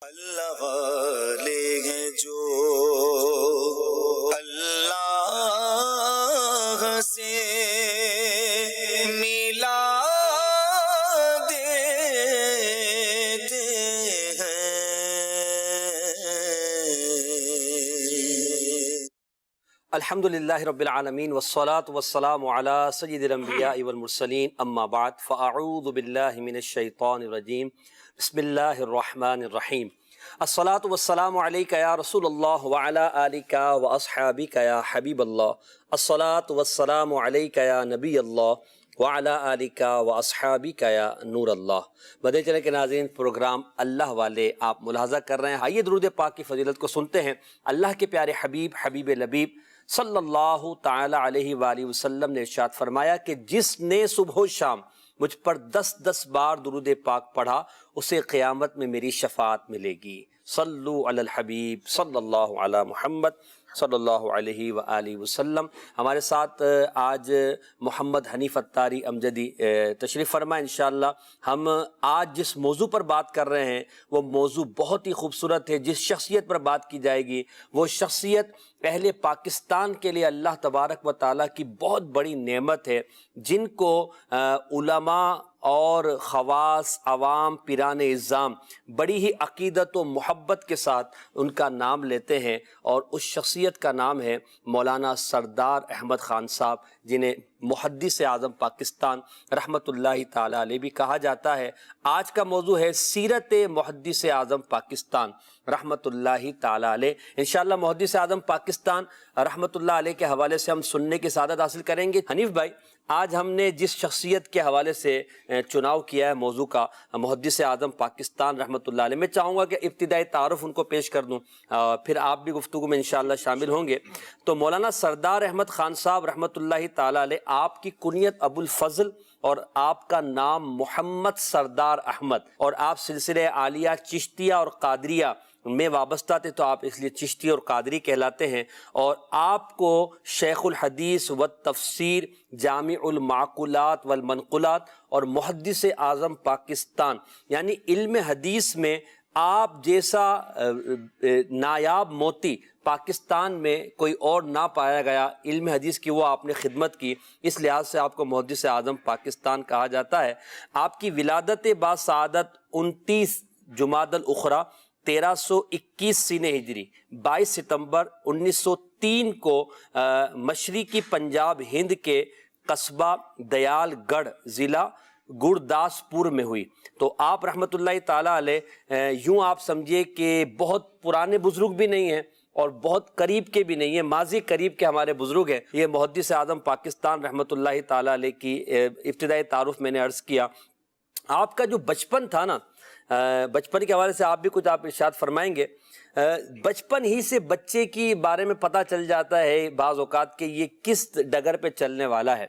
اللہ والے ہیں جو اللہ سے ملا دیتے ہیں۔ الحمدللہ رب العالمین والصلاة والسلام علی سید الانبیاء والمرسلین، اما بعد فاعوذ باللہ من الشیطان الرجیم، بسم اللہ الرحمن الرحیم۔ الصلاة والسلام علیک یا رسول اللہ وعلی آلک واصحابک یا حبیب اللہ، الصلاة والسلام علیک یا نبی اللہ وعلی آلک واصحابک یا نور اللہ۔ مدنی چینل کے ناظرین، پروگرام اللہ والے آپ ملاحظہ کر رہے ہیں۔ آئیے درود پاک کی فضیلت کو سنتے ہیں۔ اللہ کے پیارے حبیب حبیب لبیب صلی اللہ تعالی علیہ وآلہ وسلم نے ارشاد فرمایا کہ جس نے صبح و شام مجھ پر 10 بار درود پاک پڑھا اسے قیامت میں میری شفاعت ملے گی۔ صلو علی الحبیب صلی اللہ علی محمد صلی اللہ علیہ وآلہ وسلم۔ ہمارے ساتھ آج محمد حنیف اتاری امجدی تشریف فرما۔ انشاءاللہ ہم آج جس موضوع پر بات کر رہے ہیں وہ موضوع بہت ہی خوبصورت ہے۔ جس شخصیت پر بات کی جائے گی وہ شخصیت اہل پاکستان کے لیے اللہ تبارک و تعالیٰ کی بہت بڑی نعمت ہے، جن کو علماء اور خواص، عوام، پیران اعظام بڑی ہی عقیدت و محبت کے ساتھ ان کا نام لیتے ہیں، اور اس شخصیت کا نام ہے مولانا سردار احمد خان صاحب، جنہیں محدث اعظم پاکستان رحمۃ اللہ تعالی علیہ بھی کہا جاتا ہے۔ آج کا موضوع ہے سیرت محدث اعظم پاکستان رحمۃ اللہ تعالی علیہ۔ انشاءاللہ محدث اعظم پاکستان رحمۃ اللہ علیہ کے حوالے سے ہم سننے کی سعادت حاصل کریں گے۔ حنیف بھائی، آج ہم نے جس شخصیت کے حوالے سے چناؤ کیا ہے موضوع کا، محدث اعظم پاکستان رحمۃ اللہ علیہ، میں چاہوں گا کہ ابتدائی تعارف ان کو پیش کر دوں، پھر آپ بھی گفتگو میں انشاءاللہ شامل ہوں گے۔ تو مولانا سردار احمد خان صاحب رحمۃ اللہ تعالی علیہ، آپ کی کنیت ابو الفضل اور آپ کا نام محمد سردار احمد، اور آپ سلسلہ عالیہ چشتیہ اور قادریہ میں وابستہ تھے تو آپ اس لیے چشتی اور قادری کہلاتے ہیں، اور آپ کو شیخ الحدیث والتفسیر، جامع المعقولات والمنقولات اور محدث اعظم پاکستان، یعنی علم حدیث میں آپ جیسا نایاب موتی پاکستان میں کوئی اور نہ پایا گیا۔ علم حدیث کی وہ آپ نے خدمت کی، اس لحاظ سے آپ کو محدث اعظم پاکستان کہا جاتا ہے۔ آپ کی ولادت باسعادت 29 جمادی الاخری 1321 سینہ ہجری 22 ستمبر 1903 کو مشرقی پنجاب ہند کے قصبہ دیال گڑھ ضلع گرداسپور میں ہوئی۔ تو آپ رحمۃ اللہ تعالیٰ علیہ یوں آپ سمجھیے کہ بہت پرانے بزرگ بھی نہیں ہیں اور بہت قریب کے بھی نہیں ہیں، ماضی قریب کے ہمارے بزرگ ہیں۔ یہ محدث اعظم پاکستان رحمۃ اللہ تعالیٰ علیہ کی ابتدائی تعارف میں نے عرض کیا۔ آپ کا جو بچپن تھا نا، بچپن کے حوالے سے آپ بھی کچھ آپ ارشاد فرمائیں گے۔ بچپن ہی سے بچے کی بارے میں پتہ چل جاتا ہے بعض اوقات کہ یہ کس ڈگر پہ چلنے والا ہے۔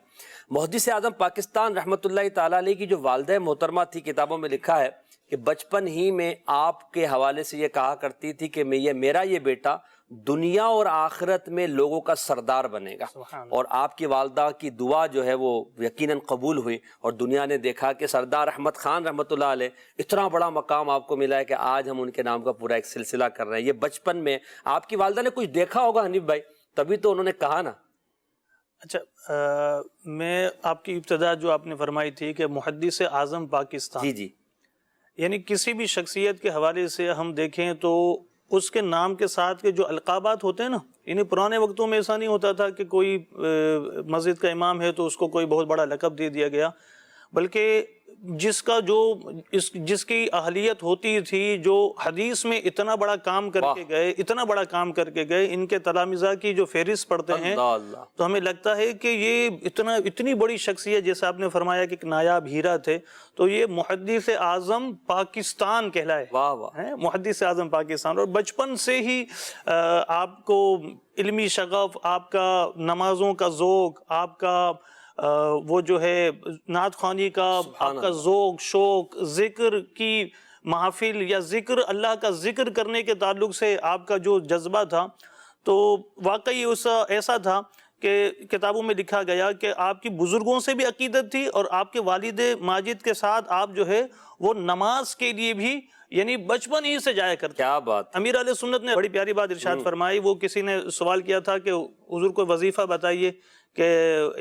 محدث اعظم پاکستان رحمۃ اللہ تعالیٰ علیہ کی جو والدہ محترمہ تھی، کتابوں میں لکھا ہے کہ بچپن ہی میں آپ کے حوالے سے یہ کہا کرتی تھی کہ میرا یہ بیٹا دنیا اور آخرت میں لوگوں کا سردار بنے گا، اور آپ کی والدہ کی دعا جو ہے وہ یقیناً قبول ہوئی، اور دنیا نے دیکھا کہ سردار احمد خان رحمۃ اللہ علیہ اتنا بڑا مقام آپ کو ملا ہے کہ آج ہم ان کے نام کا پورا ایک سلسلہ کر رہے ہیں۔ یہ بچپن میں آپ کی والدہ نے کچھ دیکھا ہوگا حنیف بھائی، تبھی تو انہوں نے کہا نا۔ اچھا، میں آپ کی ابتدا جو آپ نے فرمائی تھی کہ محدث اعظم پاکستان، جی، یعنی کسی بھی شخصیت کے حوالے سے ہم دیکھیں تو اس کے نام کے ساتھ کے جو القابات ہوتے ہیں نا، یعنی پرانے وقتوں میں ایسا نہیں ہوتا تھا کہ کوئی مسجد کا امام ہے تو اس کو کوئی بہت بڑا لقب دے دیا گیا، بلکہ جس کی اہلیت ہوتی تھی، جو حدیث میں اتنا بڑا کام کر کے گئے، ان کے تلامذہ کی جو فہرست پڑھتے ہیں تو ہمیں لگتا ہے کہ یہ اتنی بڑی شخصیت، جیسے آپ نے فرمایا کہ ایک نایاب ہیرا تھے، تو یہ محدث اعظم پاکستان کہلائے، محدث اعظم پاکستان۔ اور بچپن سے ہی آپ کو علمی شغف، آپ کا نمازوں کا ذوق، آپ کا وہ جو ہے نعت خوانی کا آپ کا ذوق، شوق، ذکر کی محافل یا اللہ کا ذکر کرنے کے تعلق سے آپ کا جو جذبہ تھا، تو واقعی ایسا تھا کہ کتابوں میں لکھا گیا کہ آپ کی بزرگوں سے بھی عقیدت تھی، اور آپ کے والد ماجد کے ساتھ آپ جو ہے وہ نماز کے لیے بھی یعنی بچپن ہی سے جایا کرتے. کیا بات. امیر علیہ سنت نے بڑی پیاری بات ارشاد فرمائی. وہ کسی نے سوال کیا تھا کہ حضور کوئی وظیفہ بتائیے کہ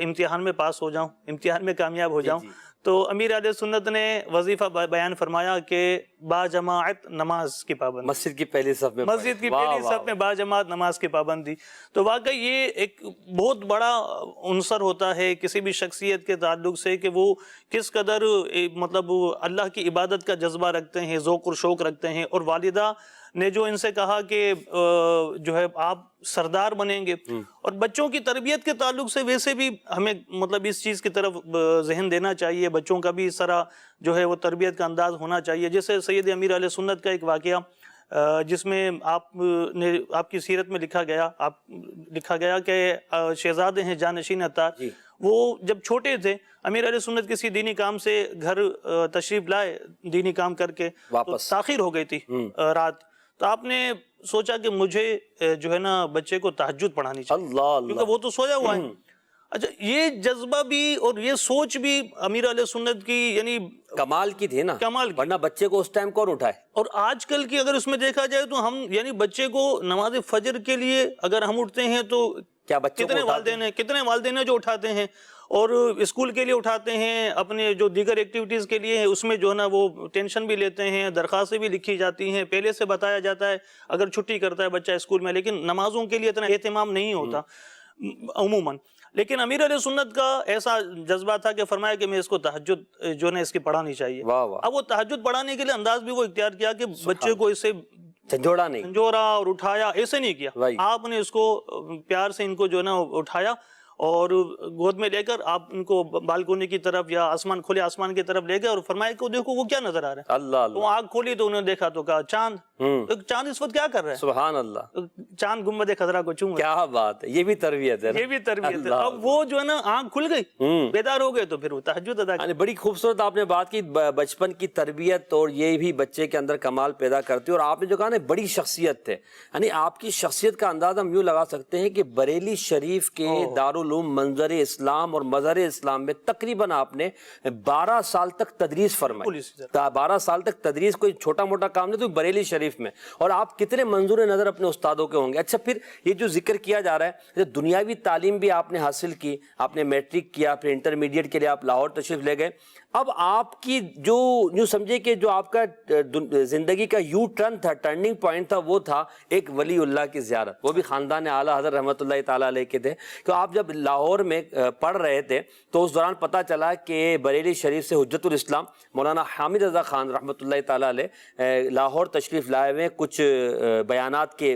امتحان میں پاس ہو جاؤں, امتحان میں کامیاب ہو جاؤں. تو امیر علیہ سنت نے وظیفہ بیان فرمایا کہ با جماعت نماز کی پابندی, مسجد کی پہلی صف میں, مسجد کی پہلی صف میں با جماعت نماز کی پابندی. تو واقعی یہ ایک بہت بڑا عنصر ہوتا ہے کسی بھی شخصیت کے تعلق سے کہ وہ کس قدر مطلب اللہ کی عبادت کا جذبہ رکھتے ہیں, ذوق اور شوق رکھتے ہیں. اور والدہ نے جو ان سے کہا کہ جو ہے آپ سردار بنیں گے, اور بچوں کی تربیت کے تعلق سے ویسے بھی ہمیں مطلب اس چیز کی طرف ذہن دینا چاہیے, بچوں کا بھی اس طرح جو ہے وہ تربیت کا انداز ہونا چاہیے. جیسے سید امیر علیہ سنت کا ایک واقعہ جس میں آپ کی سیرت میں لکھا گیا کہ شہزادے ہیں جانشین عطار, وہ جب چھوٹے تھے امیر علیہ سنت کسی دینی کام سے گھر تشریف لائے, دینی کام کر کے تاخیر ہو گئی تھی رات. تو آپ نے سوچا کہ مجھے جو ہے نا بچے کو تہجد پڑھانی چاہیے کیونکہ وہ تو سویا ہوا ہے. اچھا, یہ جذبہ بھی اور یہ سوچ بھی امیر علیہ سنت کی یعنی کمال کی تھی نا, کمال کی. ورنہ بچے کو اس ٹائم کون اٹھائے. اور آج کل کی اگر اس میں دیکھا جائے تو ہم یعنی بچے کو نماز فجر کے لیے اگر ہم اٹھتے ہیں تو کیا بچے کتنے والدین ہیں جو اٹھاتے ہیں, اور اسکول کے لیے اٹھاتے ہیں, اپنے جو دیگر ایکٹیویٹیز کے لیے ہیں اس میں جو ہے نا وہ ٹینشن بھی لیتے ہیں, درخواستیں بھی لکھی جاتی ہیں, پہلے سے بتایا جاتا ہے اگر چھٹی کرتا ہے بچہ اسکول میں, لیکن نمازوں کے لیے اتنا اہتمام نہیں ہوتا عموماً. لیکن امیر علیہ سنت کا ایسا جذبہ تھا کہ فرمایا کہ میں اس کو تہجد جو ہے اس کی پڑھانی چاہیے. اب وہ تہجد پڑھانے کے لیے انداز بھی وہ اختیار کیا کہ بچے کو اس سے جھنجھوڑا اور اٹھایا, ایسے نہیں کیا. آپ نے اس کو پیار سے ان کو جو ہے نا اٹھایا اور گود میں لے کر آپ ان کو بالکونی کی طرف یا آسمان, کھلے آسمان کی طرف لے گئے اور فرمایا کہ دیکھو وہ کیا نظر آ رہا ہے. اللہ. وہ آنکھ کھولی تو انہوں نے دیکھا تو کہا چاند. چاند اس وقت کیا کر رہا ہے؟ سبحان اللہ. چاند گنبد خضرا کو چوم. کیا بات ہے, یہ بھی تربیت ہے, یہ بھی تربیت ہے. اب وہ جو ہے نا آنکھ کھل گئی, بیدار ہو گئے, تو پھر وہ تہجد ادا کی. بڑی خوبصورت آپ نے بات کی, بچپن کی تربیت, اور یہ بھی بچے کے اندر کمال پیدا کرتی ہے. اور آپ نے جو کہا نا بڑی شخصیت تھے, یعنی آپ کی شخصیت کا اندازہ ہم یوں لگا سکتے ہیں کہ بریلی شریف کے دارالعلوم منظر اسلام اور مظہر اسلام میں تقریباً آپ نے 12 سال تک تدریس فرمائی. 12 سال تک تدریس کوئی چھوٹا موٹا کام نہیں, تو بریلی شریف میں. اور آپ کتنے منظور نظر اپنے استادوں کے ہوں گے. اچھا, پھر یہ جو ذکر کیا جا رہا ہے, دنیاوی تعلیم بھی آپ نے حاصل کی, آپ نے میٹرک کیا, پھر انٹرمیڈیٹ کے لیے آپ لاہور تشریف لے گئے. اب آپ کی جو یوں سمجھے کہ جو آپ کا زندگی کا یو ٹرن تھا, ٹرننگ پوائنٹ تھا, وہ تھا ایک ولی اللہ کی زیارت. وہ بھی خاندان اعلیٰ حضرت رحمۃ اللہ تعالیٰ علیہ کے تھے. کہ آپ جب لاہور میں پڑھ رہے تھے تو اس دوران پتہ چلا کہ بریلی شریف سے حجت الاسلام مولانا حامد رضا خان رحمۃ اللہ تعالیٰ علیہ لاہور تشریف لائے ہوئے کچھ بیانات کے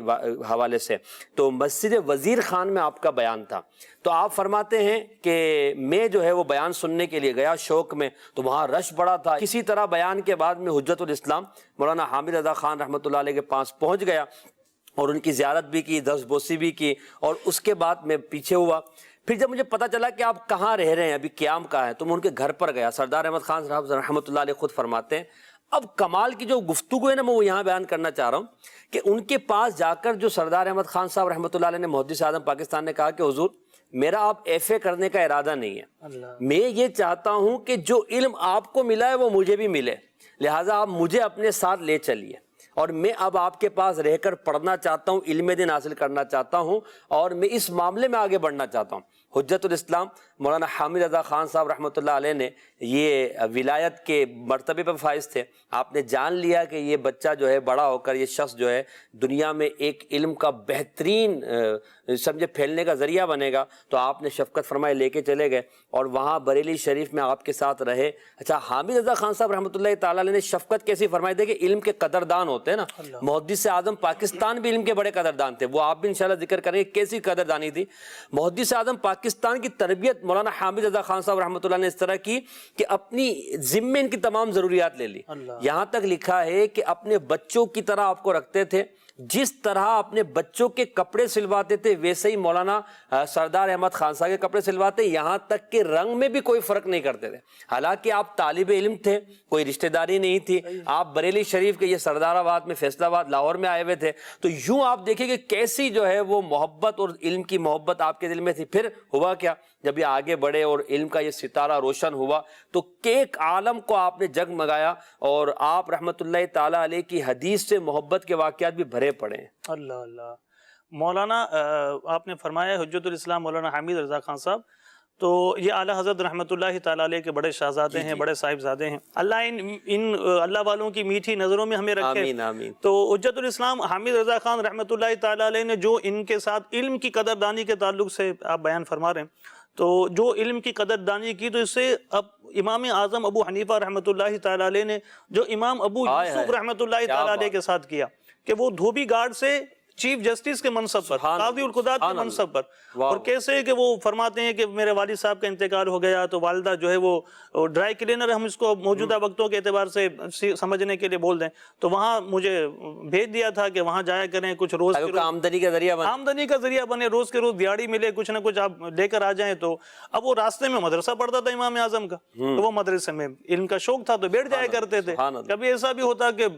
حوالے سے. تو مسجد وزیر خان میں آپ کا بیان تھا. تو آپ فرماتے ہیں کہ میں جو ہے وہ بیان سننے کے لیے گیا شوق میں, تو وہاں رش بڑا تھا. کسی طرح بیان کے بعد میں حجت الاسلام مولانا حامد رضا خان رحمۃ اللہ علیہ کے پاس پہنچ گیا اور ان کی زیارت بھی کی, دست بوسی بھی کی, اور اس کے بعد میں پیچھے ہوا. پھر جب مجھے پتا چلا کہ آپ کہاں رہ رہے ہیں, ابھی قیام کا ہے, تو میں ان کے گھر پر گیا. سردار احمد خان صاحب رحمۃ اللہ علیہ خود فرماتے ہیں, اب کمال کی جو گفتگو ہے نا میں وہ یہاں بیان کرنا چاہ رہا ہوں کہ ان کے پاس جا کر جو سردار احمد خان صاحب رحمۃ اللہ علیہ نے محدث اعظم پاکستان نے کہا کہ حضور میرا آپ ایف اے کرنے کا ارادہ نہیں ہے, میں یہ چاہتا ہوں کہ جو علم آپ کو ملا ہے وہ مجھے بھی ملے, لہٰذا آپ مجھے اپنے ساتھ لے چلیے, اور میں اب آپ کے پاس رہ کر پڑھنا چاہتا ہوں, علم دین حاصل کرنا چاہتا ہوں, اور میں اس معاملے میں آگے بڑھنا چاہتا ہوں. حجت الاسلام مولانا حامد رضا خان صاحب رحمۃ اللہ علیہ نے یہ ولایت کے مرتبے پر فائز تھے. آپ نے جان لیا کہ یہ بچہ جو ہے بڑا ہو کر یہ شخص جو ہے دنیا میں ایک علم کا بہترین سمجھے پھیلنے کا ذریعہ بنے گا, تو آپ نے شفقت فرمائے لے کے چلے گئے اور وہاں بریلی شریف میں آپ کے ساتھ رہے. اچھا, حامد رضا خان صاحب رحمۃ اللہ تعالیٰ علیہ نے شفقت کیسی فرمائی تھی کہ علم کے قدردان ہوتے ہیں نا, محدث اعظم پاکستان بھی علم کے بڑے قدردان تھے, وہ آپ بھی انشاءاللہ ذکر کریں گے کیسی قدردانی تھی. محدث اعظم پاکستان کی تربیت مولانا حامد رضا خان صاحب رحمۃ اللہ نے اس طرح کی کہ اپنی ذمے ان کی تمام ضروریات لے لی. یہاں تک لکھا ہے کہ اپنے بچوں کی طرح آپ کو رکھتے تھے, جس طرح اپنے بچوں کے کپڑے سلواتے تھے ویسے ہی مولانا سردار احمد خان صاحب کے کپڑے سلواتے, یہاں تک کہ رنگ میں بھی کوئی فرق نہیں کرتے تھے. حالانکہ آپ طالب علم تھے, کوئی رشتہ داری نہیں تھی, آپ بریلی شریف کے یہ سردار آباد میں فیصلہ آباد لاہور میں آئے ہوئے تھے, تو یوں آپ دیکھیں کہ کیسی جو ہے وہ محبت اور علم کی محبت آپ کے دل میں تھی. پھر ہوا کیا جب یہ آگے بڑھے اور علم کا یہ ستارہ روشن ہوا تو ایک عالم کو آپ نے جگمگایا، اور آپ رحمۃ اللہ تعالیٰ علیہ کی حدیث سے محبت کے واقعات بھی بھرے پڑے ہیں۔ اللہ اللہ۔ مولانا آپ نے فرمایا حجت الاسلام مولانا حامد رضا خان صاحب، تو یہ اعلیٰ حضرت رحمۃ اللہ تعالیٰ علیہ کے بڑے شہزادے ہیں، بڑے صاحبزادے ہیں۔ اللہ ان اللہ والوں کی میٹھی نظروں میں ہمیں رکھے، آمین آمین۔ تو حجت الاسلام حامد رضا خان رحمۃ اللہ تعالیٰ علیہ نے جو ان کے ساتھ علم کی قدردانی کے تعلق سے آپ بیان فرما رہے ہیں، تو جو علم کی قدردانی کی، تو اس سے اب امام اعظم ابو حنیفہ رحمۃ اللہ تعالیٰ علیہ نے جو امام ابو یوسف رحمۃ اللہ تعالیٰ علیہ کے ساتھ کیا کہ وہ دھوبی گارڈ سے چیف جسٹس کے منصب پر، قاضی القضات کے منصب پر، اور کیسے کہ وہ فرماتے ہیں کہ میرے والد صاحب کا انتقال ہو گیا تو والدہ جو ہے وہ ڈرائی کلینر، ہم اس کو موجودہ وقتوں کے اعتبار سے سمجھنے کے لیے بول دیں، تو وہاں مجھے بھیج دیا تھا کہ وہاں جایا کریں، کچھ روز آمدنی کا ذریعہ بنے، آمدنی کا ذریعہ بنے، روز کے روز دیہڑی ملے، کچھ نہ کچھ آپ لے کر آ جائیں۔ تو اب وہ راستے میں مدرسہ پڑھتا تھا امام اعظم کا، تو وہ مدرسے میں علم کا شوق تھا تو بیٹھ جایا کرتے تھے۔ کبھی ایسا بھی ہوتا کہ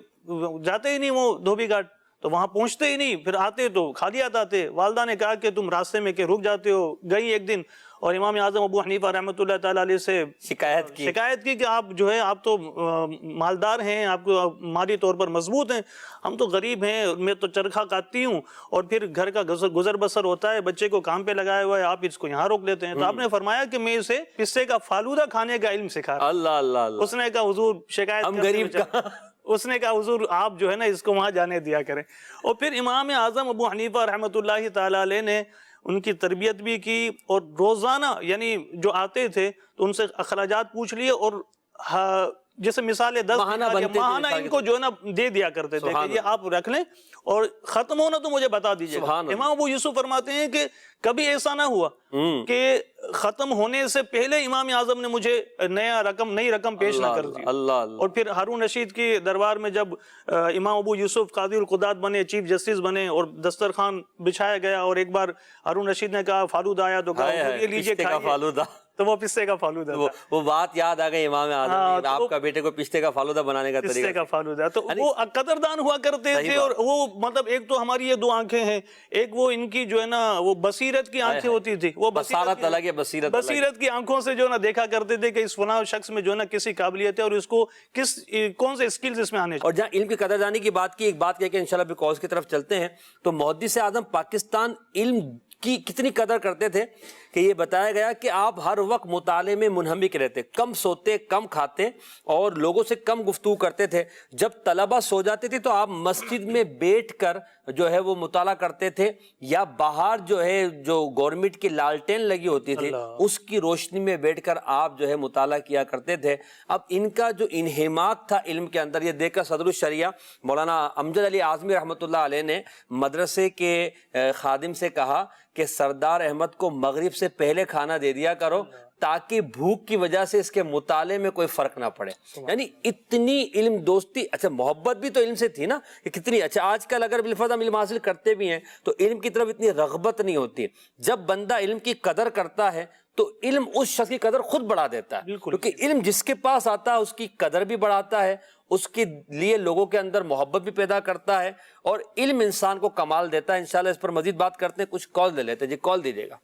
جاتے ہی نہیں وہ دھوبی گھاٹ، تو وہاں پہنچتے ہی نہیں، پھر آتے تو خالی آتے۔ والدہ نے کہا کہ تم راستے میں کہ رک جاتے ہو، گئی ایک دن اور امام اعظم ابو حنیفہ رحمۃ اللہ تعالیٰ علیہ سے شکایت کی کہ آپ جو ہے آپ تو مالدار ہیں، آپ کو مالی طور پر مضبوط ہیں، ہم تو غریب ہیں، میں تو چرخہ کاٹتی ہوں اور پھر گھر کا گزر بسر ہوتا ہے، بچے کو کام پہ لگایا ہوا ہے، آپ اس کو یہاں روک لیتے ہیں۔ تو آپ نے فرمایا کہ میں اسے پستے کا فالودہ کھانے کا علم سکھا رہا ہوں۔ اللہ اللہ۔ اس نے کہا حضور شکایت ہم غریب کا، اس نے کہا حضور آپ جو ہے نا اس کو وہاں جانے دیا کریں۔ اور پھر امام اعظم ابو حنیفہ رحمۃ اللہ تعالیٰ علیہ نے ان کی تربیت بھی کی، اور روزانہ یعنی جو آتے تھے تو ان سے اخراجات پوچھ لیے، اور جیسے مثال 10 ماہانہ ان کو جو ہے نا دے دیا کرتے تھے کہ یہ آپ رکھ لیں اور ختم ہونا تو مجھے بتا دیجیے۔ امام ابو یوسف فرماتے ہیں کہ کبھی ایسا نہ ہوا کہ ختم ہونے سے پہلے امام اعظم نے مجھے نئی رقم پیش نہ کر دی۔ اور پھر ہارون رشید کی دربار میں جب امام ابو یوسف قاضی القضات بنے، چیف جسٹس بنے، اور دسترخوان بچھایا گیا اور ایک بار ہارون رشید نے کہا فالودہ آیا تو کہا یہ لیجیے کھائیے، تو وہ پستے کا فالودہ تھا۔ وہ بات یاد آ گئی امام اعظم، آپ کا بیٹے کو پستے کا فالودہ بنانے کا طریقہ، پستے کا فالودہ، تو وہ قدردان ہوا کرتے تھے۔ اور وہ مطلب ایک تو ہماری یہ 2 آنکھیں ہیں، ایک وہ ان کی جو ہے نا وہ بصیرت کی آنکھیں ہوتی تھی، وہ بصارت الگ ہے، بصیرت کی آنکھوں سے جو ہے نا دیکھا کرتے تھے کہ اس فلاں شخص میں جو ہے نا کسی قابلیت ہے اور اس کو کون سے اسکلز اس میں آنے چاہیے۔ اور جہاں علم کی قدردانی کی بات کی، ایک بات کہہ کے انشاءاللہ بھی کورس کی طرف چلتے ہیں، تو محدث اعظم پاکستان علم کی کتنی قدر کرتے تھے کہ یہ بتایا گیا کہ آپ ہر وقت مطالعے میں منہمک رہتے، کم سوتے، کم کھاتے اور لوگوں سے کم گفتگو کرتے تھے۔ جب طلبہ سو جاتے تھے تو آپ مسجد میں بیٹھ کر جو ہے وہ مطالعہ کرتے تھے، یا باہر جو ہے جو گورنمنٹ کی لالٹین لگی ہوتی تھی اس کی روشنی میں بیٹھ کر آپ جو ہے مطالعہ کیا کرتے تھے۔ اب ان کا جو انہماک تھا علم کے اندر، یہ دیکھ کر صدر الشریعہ مولانا امجد علی اعظمی رحمۃ اللہ علیہ نے مدرسے کے خادم سے کہا کہ سردار احمد کو مغرب سے پہلے کھانا دے دیا کرو تاکہ بھوک کی وجہ سے اس کے مطالعے میں کوئی فرق نہ پڑے۔ یعنی اتنی علم دوستی، اچھا محبت بھی تو علم سے تھی نا، کہ کتنی اچھا آج کل اگر بالفرض ہم علم حاصل کرتے بھی ہیں تو علم کی طرف اتنی رغبت نہیں ہوتی۔ جب بندہ علم کی قدر کرتا ہے تو علم اس شخص کی قدر خود بڑھا دیتا ہے، کیونکہ علم جس کے پاس آتا ہے اس کی قدر بھی بڑھاتا ہے، اس کے لیے لوگوں کے اندر محبت بھی پیدا کرتا ہے، اور علم انسان کو کمال دیتا ہے۔ انشاءاللہ اس پر مزید بات کرتے ہیں، کچھ کال لے لیتے ہیں۔ جی کال دیجیے گا۔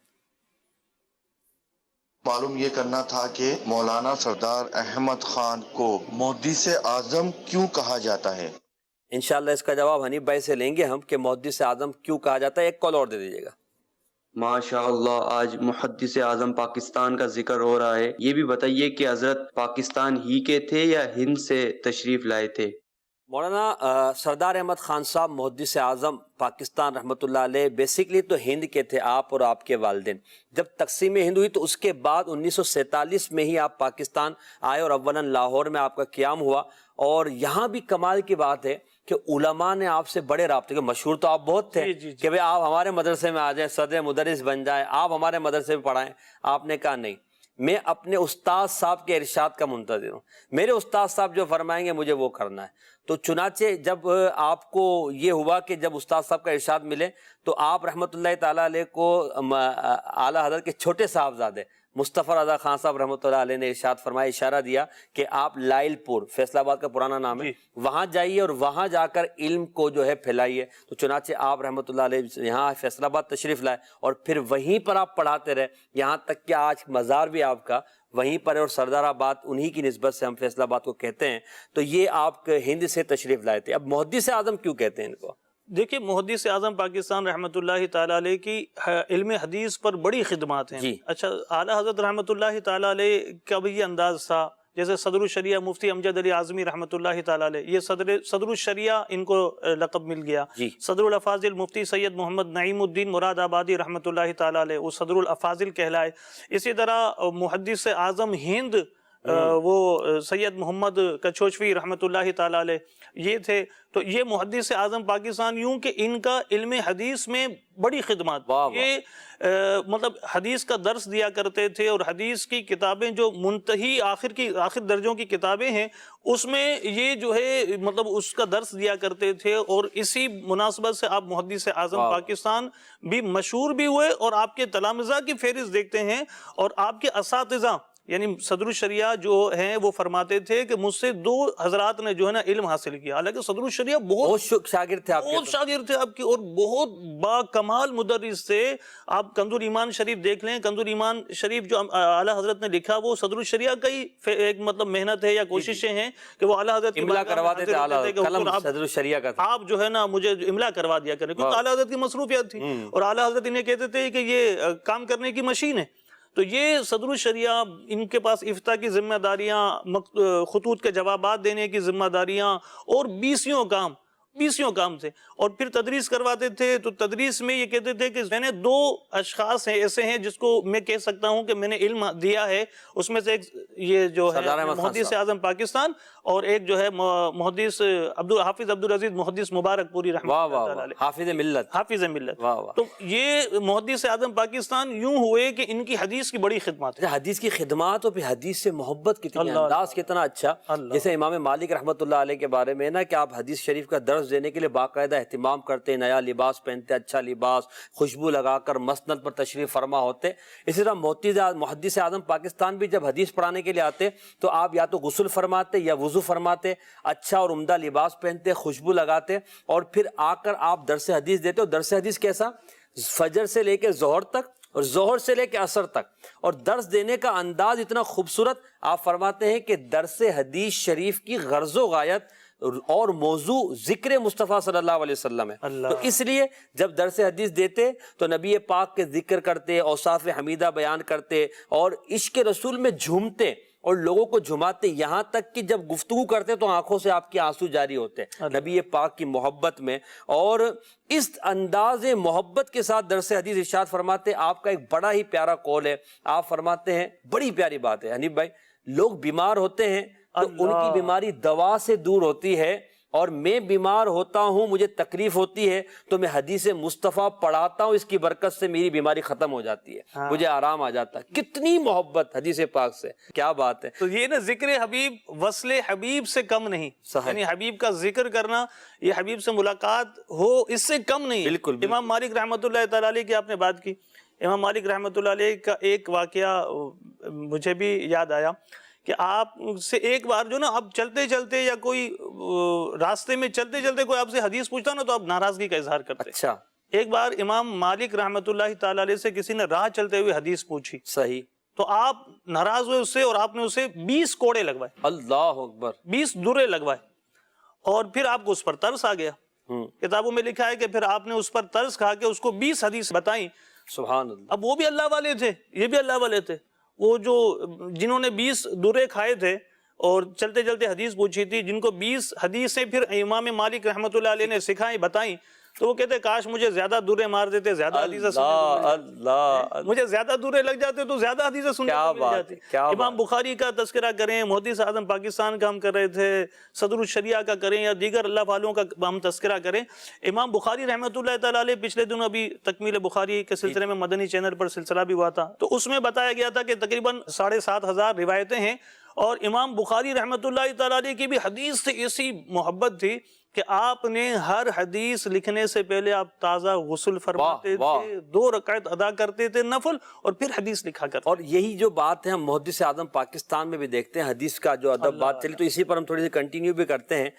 معلوم یہ کرنا تھا کہ مولانا سردار احمد خان کو محدث اعظم کیوں کہا جاتا ہے؟ انشاءاللہ اس کا جواب حنیف بھائی سے لیں گے ہم کہ محدث اعظم کیوں کہا جاتا ہے۔ ایک کال اور دے دیجیے گا۔ ماشاء اللہ، آج محدث اعظم پاکستان کا ذکر ہو رہا ہے، یہ بھی بتائیے کہ حضرت پاکستان ہی کے تھے یا ہند سے تشریف لائے تھے؟ مولانا سردار احمد خان صاحب محدث اعظم پاکستان رحمۃ اللہ علیہ بیسکلی تو ہند کے تھے، آپ اور آپ کے والدین۔ جب تقسیم ہند ہوئی تو اس کے بعد 1947 میں ہی آپ پاکستان آئے، اور اولاً لاہور میں آپ کا قیام ہوا۔ اور یہاں بھی کمال کی بات ہے کہ علماء نے آپ سے بڑے رابطے کے، مشہور تو آپ بہت تھے کہ بھئی آپ ہمارے مدرسے میں آ جائیں، صدر مدرس بن جائیں، آپ ہمارے مدرسے میں پڑھائیں۔ آپ نے کہا نہیں، میں اپنے استاد صاحب کے ارشاد کا منتظر ہوں، میرے استاد صاحب جو فرمائیں گے مجھے وہ کرنا ہے۔ تو چنانچہ جب آپ کو یہ ہوا کہ جب استاد صاحب کا ارشاد ملے تو آپ رحمۃ اللہ تعالیٰ علیہ کو اعلیٰ حضرت کے چھوٹے صاحبزادے مصطفی رضا خان صاحب رحمۃ اللہ علیہ نے ارشاد فرمایا، اشارہ دیا کہ آپ لائل پور، فیصل آباد کا پرانا نام ہے، وہاں جائیے اور وہاں جا کر علم کو جو ہے پھیلائیے۔ تو چنانچہ آپ رحمۃ اللہ علیہ یہاں فیصل آباد تشریف لائے اور پھر وہیں پر آپ پڑھاتے رہے، یہاں تک کہ آج مزار بھی آپ کا وہیں پر ہے، اور سردار آباد انہی کی نسبت سے ہم فیصل آباد کو کہتے ہیں۔ تو یہ آپ ہند سے تشریف لائے تھے۔ اب محدث اعظم کیوں کہتے ہیں ان کو؟ دیکھیے، محدث اعظم پاکستان رحمۃ اللہ تعالیٰ علیہ کی علم حدیث پر بڑی خدمات ہیں۔ جی۔ اچھا، اعلیٰ حضرت رحمۃ اللہ تعالیٰ علیہ کا بھی یہ انداز تھا، جیسے صدر الشریعہ مفتی امجد علی اعظمی رحمۃ اللہ تعالیٰ علیہ، یہ صدر الشریعہ ان کو لقب مل گیا۔ جی۔ صدر الافاضل مفتی سید محمد نعیم الدین مراد آبادی رحمۃ اللہ تعالیٰ علیہ، وہ صدر الافاضل کہلائے۔ اسی طرح محدث اعظم ہند وہ سید محمد کچھوچوی رحمۃ اللہ تعالیٰ علیہ یہ تھے۔ تو یہ محدث اعظم پاکستان، یوں کہ ان کا علم حدیث میں بڑی خدمات، یہ مطلب حدیث کا درس دیا کرتے تھے، اور حدیث کی کتابیں جو منتہی آخر درجوں کی کتابیں ہیں، اس میں یہ جو ہے مطلب اس کا درس دیا کرتے تھے، اور اسی مناسبت سے آپ محدث اعظم پاکستان بھی مشہور بھی ہوئے، اور آپ کے تلامذہ کی فہرست دیکھتے ہیں، اور آپ کے اساتذہ یعنی صدر الشریعہ جو ہیں وہ فرماتے تھے کہ مجھ سے 2 حضرات نے جو ہے نا علم حاصل کیا، حالانکہ صدر الشریعہ بہت شاگرد تھے آپ کے، بہت شاگرد تھے آپ کی، اور بہت با کمال مدرس تھے۔ آپ کنزُ ایمان شریف دیکھ لیں، کنزُ ایمان شریف جو اعلیٰ حضرت نے لکھا وہ صدر الشریعہ کا ہی ایک مطلب محنت ہے یا کوششیں ہیں کہ وہ اعلیٰ حضرت املا کرواتے تھے، قلم صدر الشریعہ کا تھا، آپ جو ہے نا مجھے املا کروا دیا کریں، کیونکہ اعلیٰ حضرت کی مصروفیت تھی، اور اعلیٰ حضرت انہیں کہتے تھے کہ یہ کام کرنے کی مشین ہے۔ تو یہ صدر الشریعہ، ان کے پاس افتاء کی ذمہ داریاں، خطوط کے جوابات دینے کی ذمہ داریاں، اور بیسیوں کام تھے، اور پھر تدریس کرواتے تھے۔ تو تدریس میں یہ کہتے تھے کہ میں نے 2 اشخاص ہیں ایسے ہیں جس کو میں کہہ سکتا ہوں کہ میں نے علم دیا ہے، اس میں سے ایک یہ جو ہے محدث اعظم پاکستان، اور ایک جو ہے محدث حافظ عبدالعزیز محدث مبارک پوری رحمۃ اللہ علیہ، حافظ ملت۔ تو یہ محدث اعظم پاکستان یوں ہوئے کہ ان کی حدیث کی بڑی خدمات ہے، حدیث کی خدمات، اور پھر حدیث سے محبت کتنی، انداز کتنا اچھا۔ جیسے امام مالک رحمۃ اللہ علیہ کے بارے میں نا کہ آپ حدیث شریف کا درس دینے کے لیے باقاعدہ اہتمام کرتے، نیا لباس پہنتے، اچھا لباس، خوشبو لگا کر مسند پر تشریف فرما ہوتے۔ اسی طرح محدث اعظم پاکستان بھی جب حدیث پڑھانے کے لیے آتے تو آپ یا تو غسل فرماتے یا وضو فرماتے، اچھا اور عمدہ لباس پہنتے، خوشبو لگاتے، اور پھر آ کر آپ درس حدیث دیتے۔ اور درس حدیث کیسا؟ فجر سے لے کے ظہر تک، اور ظہر سے لے کے عصر تک، اور درس دینے کا انداز اتنا خوبصورت۔ آپ فرماتے ہیں کہ درس حدیث شریف کی غرض و غایت اور موضوع ذکر مصطفیٰ صلی اللہ علیہ وسلم ہے۔ تو اس لیے جب درس حدیث دیتے تو نبی پاک کے ذکر کرتے، اوصاف حمیدہ بیان کرتے، اور عشق رسول میں جھومتے اور لوگوں کو جھماتے، یہاں تک کہ جب گفتگو کرتے تو آنکھوں سے آپ کے آنسو جاری ہوتے نبی پاک کی محبت میں۔ اور اس انداز محبت کے ساتھ درس حدیث ارشاد فرماتے۔ آپ کا ایک بڑا ہی پیارا قول ہے، آپ فرماتے ہیں، بڑی پیاری بات ہے حنیف بھائی، لوگ بیمار ہوتے ہیں تو ان کی بیماری دوا سے دور ہوتی ہے، اور میں بیمار ہوتا ہوں، مجھے تکلیف ہوتی ہے تو میں حدیث مصطفیٰ پڑھاتا ہوں، اس کی برکت سے میری بیماری ختم ہو جاتی ہے، مجھے آرام آ جاتا ہے۔ کتنی محبت حدیث پاک سے، کیا بات ہے۔ تو یہ نا ذکر حبیب وصل حبیب سے کم نہیں، یعنی حبیب کا ذکر کرنا، یہ حبیب سے ملاقات ہو، اس سے کم نہیں۔ بالکل۔ امام مالک رحمۃ اللہ تعالیٰ علیہ کی آپ نے بات کی، امام مالک رحمۃ اللہ علیہ کا ایک واقعہ مجھے بھی یاد آیا کہ آپ سے ایک بار جو نا آپ چلتے چلتے یا کوئی راستے میں چلتے چلتے کوئی آپ سے حدیث پوچھتا نا تو آپ ناراضگی کا اظہار کرتے۔ اچھا۔ ایک بار امام مالک رحمۃ اللہ تعالیٰ علیہ سے کسی نے راہ چلتے ہوئے حدیث پوچھی، صحیح، تو آپ ناراض ہوئے اس سے، اور آپ نے اسے 20 کوڑے لگوائے، اللہ اکبر، 20 درے لگوائے، اور پھر آپ کو اس پر ترس آ گیا۔ کتابوں میں لکھا ہے کہ پھر آپ نے اس پر ترس کھا کے اس کو 20 حدیث بتائیں۔ سبحان اللہ۔ اب وہ بھی اللہ والے تھے، یہ بھی اللہ والے تھے، وہ جو جنہوں نے 20 درے کھائے تھے اور چلتے چلتے حدیث پوچھی تھی، جن کو 20 حدیثیں پھر امام مالک رحمۃ اللہ علیہ نے سکھائیں بتائیں، تو وہ کہتے کاش مجھے زیادہ درے مار دیتے، زیادہ حدیثیں سننے، مجھے زیادہ درے لگ جاتے تو زیادہ حدیثیں سننے کو مل جاتی۔ امام بخاری کا تذکرہ کریں، محدث اعظم پاکستان کا ہم کر رہے تھے، صدر الشریعہ کا کریں یا دیگر اللہ والوں کا ہم تذکرہ کریں، امام بخاری رحمۃ اللہ تعالیٰ علیہ پچھلے دنوں ابھی تکمیل بخاری کے سلسلے میں مدنی چینل پر سلسلہ بھی ہوا تھا، تو اس میں بتایا گیا تھا کہ تقریباً 7,500 روایتیں ہیں، اور امام بخاری رحمۃ اللہ تعالیٰ علیہ کی بھی حدیث سے ایسی محبت تھی کہ آپ نے ہر حدیث لکھنے سے پہلے آپ تازہ غسل فرماتے تھے، 2 رکعت ادا کرتے تھے نفل، اور پھر حدیث لکھا کرتے تھے۔ اور یہی جو بات ہے ہم محدث اعظم پاکستان میں بھی دیکھتے ہیں، حدیث کا جو ادب بات چلی تو اسی پر ہم تھوڑی سی کنٹینیو بھی کرتے ہیں۔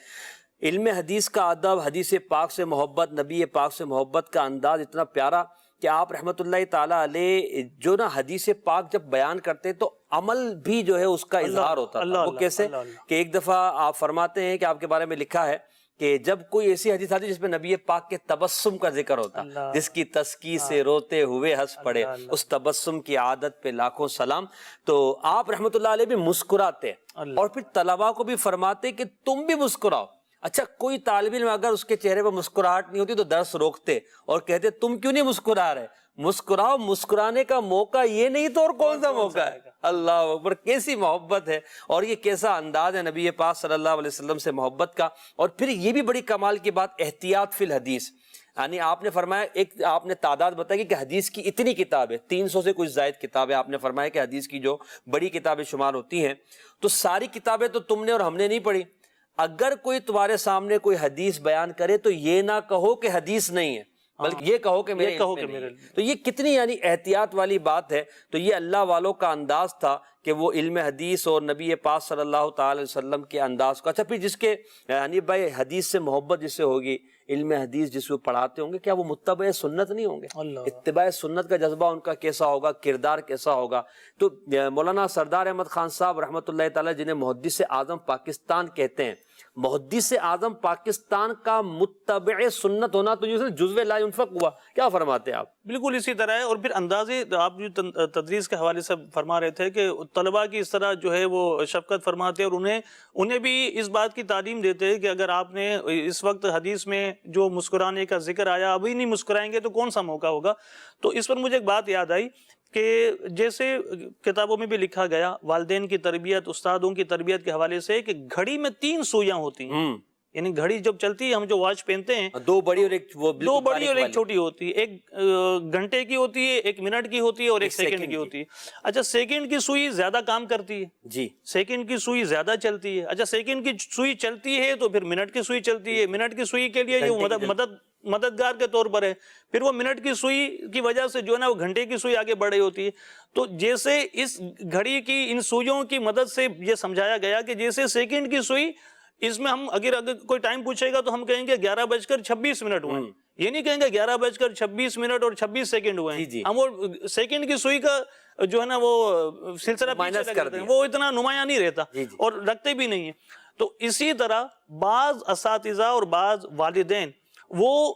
علم حدیث کا ادب، حدیث پاک سے محبت، نبی پاک سے محبت کا انداز اتنا پیارا کہ آپ رحمۃ اللہ تعالیٰ علیہ جو نا حدیث پاک جب بیان کرتے تو عمل بھی جو ہے اس کا اظہار ہوتا تھا۔ وہ کیسے کہ ایک دفعہ آپ فرماتے ہیں کہ آپ کے بارے میں لکھا ہے کہ جب کوئی ایسی حدیث آتی جس میں نبی پاک کے تبسم کا ذکر ہوتا، جس کی تسکی سے روتے ہوئے ہنس پڑے، اس تبسم کی عادت پہ لاکھوں سلام، تو آپ رحمۃ اللہ علیہ بھی مسکراتے اور پھر طلباء کو بھی فرماتے کہ تم بھی مسکراؤ۔ اچھا، کوئی طالب علم اگر اس کے چہرے پر مسکراہٹ نہیں ہوتی تو درس روکتے اور کہتے تم کیوں نہیں مسکرا رہے؟ مسکراؤ، مسکرانے کا موقع یہ نہیں تو اور کون سا موقع ہے؟ اللہ اکبر، کیسی محبت ہے اور یہ کیسا انداز ہے نبی پاک صلی اللہ علیہ وسلم سے محبت کا۔ اور پھر یہ بھی بڑی کمال کی بات، احتیاط فی الحدیث، یعنی آپ نے فرمایا، ایک آپ نے تعداد بتائی کہ حدیث کی اتنی کتابیں، 300 سے کچھ زائد کتابیں آپ نے فرمایا کہ حدیث کی جو بڑی کتابیں شمار ہوتی ہیں، تو ساری کتابیں تو تم نے اور ہم نے نہیں پڑھی۔ اگر کوئی تمہارے سامنے کوئی حدیث بیان کرے تو یہ نہ کہو کہ حدیث نہیں ہے، بلکہ یہ کہو کہ میرے علم میں نہیں ہے۔ تو یہ کتنی یعنی احتیاط والی بات ہے۔ تو یہ اللہ والوں کا انداز تھا کہ وہ علم حدیث اور نبی پاک صلی اللہ تعالی علیہ وسلم کے انداز کو، اچھا پھر جس کے یعنی بھائی حدیث سے محبت جس سے ہوگی، علم حدیث جس کو پڑھاتے ہوں گے، کیا وہ متبع سنت نہیں ہوں گے؟ اتباع سنت کا جذبہ ان کا کیسا ہوگا، کردار کیسا ہوگا؟ تو مولانا سردار احمد خان صاحب رحمۃ اللہ تعالی جنہیں محدث اعظم پاکستان کہتے ہیں، محدث اعظم پاکستان کا متبع سنت ہونا تو جزو لا ينفق ہوا، کیا فرماتے ہیں آپ؟ بالکل اسی طرح ہے۔ اور پھر اندازے آپ جو تدریس کے حوالے سے فرما رہے تھے کہ طلباء کی اس طرح جو ہے وہ شفقت فرماتے اور انہیں بھی اس بات کی تعلیم دیتے کہ اگر آپ نے اس وقت حدیث میں جو مسکرانے کا ذکر آیا ابھی نہیں مسکرائیں گے تو کون سا موقع ہوگا۔ تو اس پر مجھے ایک بات یاد آئی کہ جیسے کتابوں میں بھی لکھا گیا، والدین کی تربیت، استادوں کی تربیت کے حوالے سے، کہ گھڑی میں 3 سوئیاں ہوتی ہیں، یعنی گھڑی جب چلتی ہے، ہم جو واچ پہنتے ہیں، 2 بڑی اور ایک وہ 2 بڑی اور ایک چھوٹی ہوتی ہے، ایک گھنٹے کی ہوتی ہے، 1 منٹ کی ہوتی ہے اور 1 سیکنڈ کی ہوتی ہے۔ اچھا، سیکنڈ کی سوئی زیادہ کام کرتی ہے، جی، سیکنڈ کی سوئی زیادہ چلتی ہے۔ اچھا، سیکنڈ کی سوئی چلتی ہے تو پھر منٹ کی سوئی چلتی ہے، منٹ کی سوئی کے لیے جو مددگار کے طور پر ہے، پھر وہ منٹ کی سوئی کی وجہ سے جو ہے نا وہ گھنٹے کی سوئی آگے بڑھ رہی ہوتی ہے۔ تو جیسے اس گھڑی کی ان سوئیوں کی مدد سے یہ سمجھایا گیا کہ جیسے سیکنڈ کی سوئی، اس میں ہم اگر کوئی ٹائم پوچھے گا تو ہم کہیں گے 11:26 ہوئے، یہ نہیں کہیں گے 11:26 اور 26 سیکنڈ ہوئے ہیں، ہم وہ سیکنڈ کی سوئی کا جو ہے نا وہ سلسلہ پیچھے کرتے ہیں، وہ اتنا نمایاں نہیں رہتا اور رکھتے بھی نہیں ہیں۔ تو اسی طرح بعض اساتذہ اور بعض والدین وہ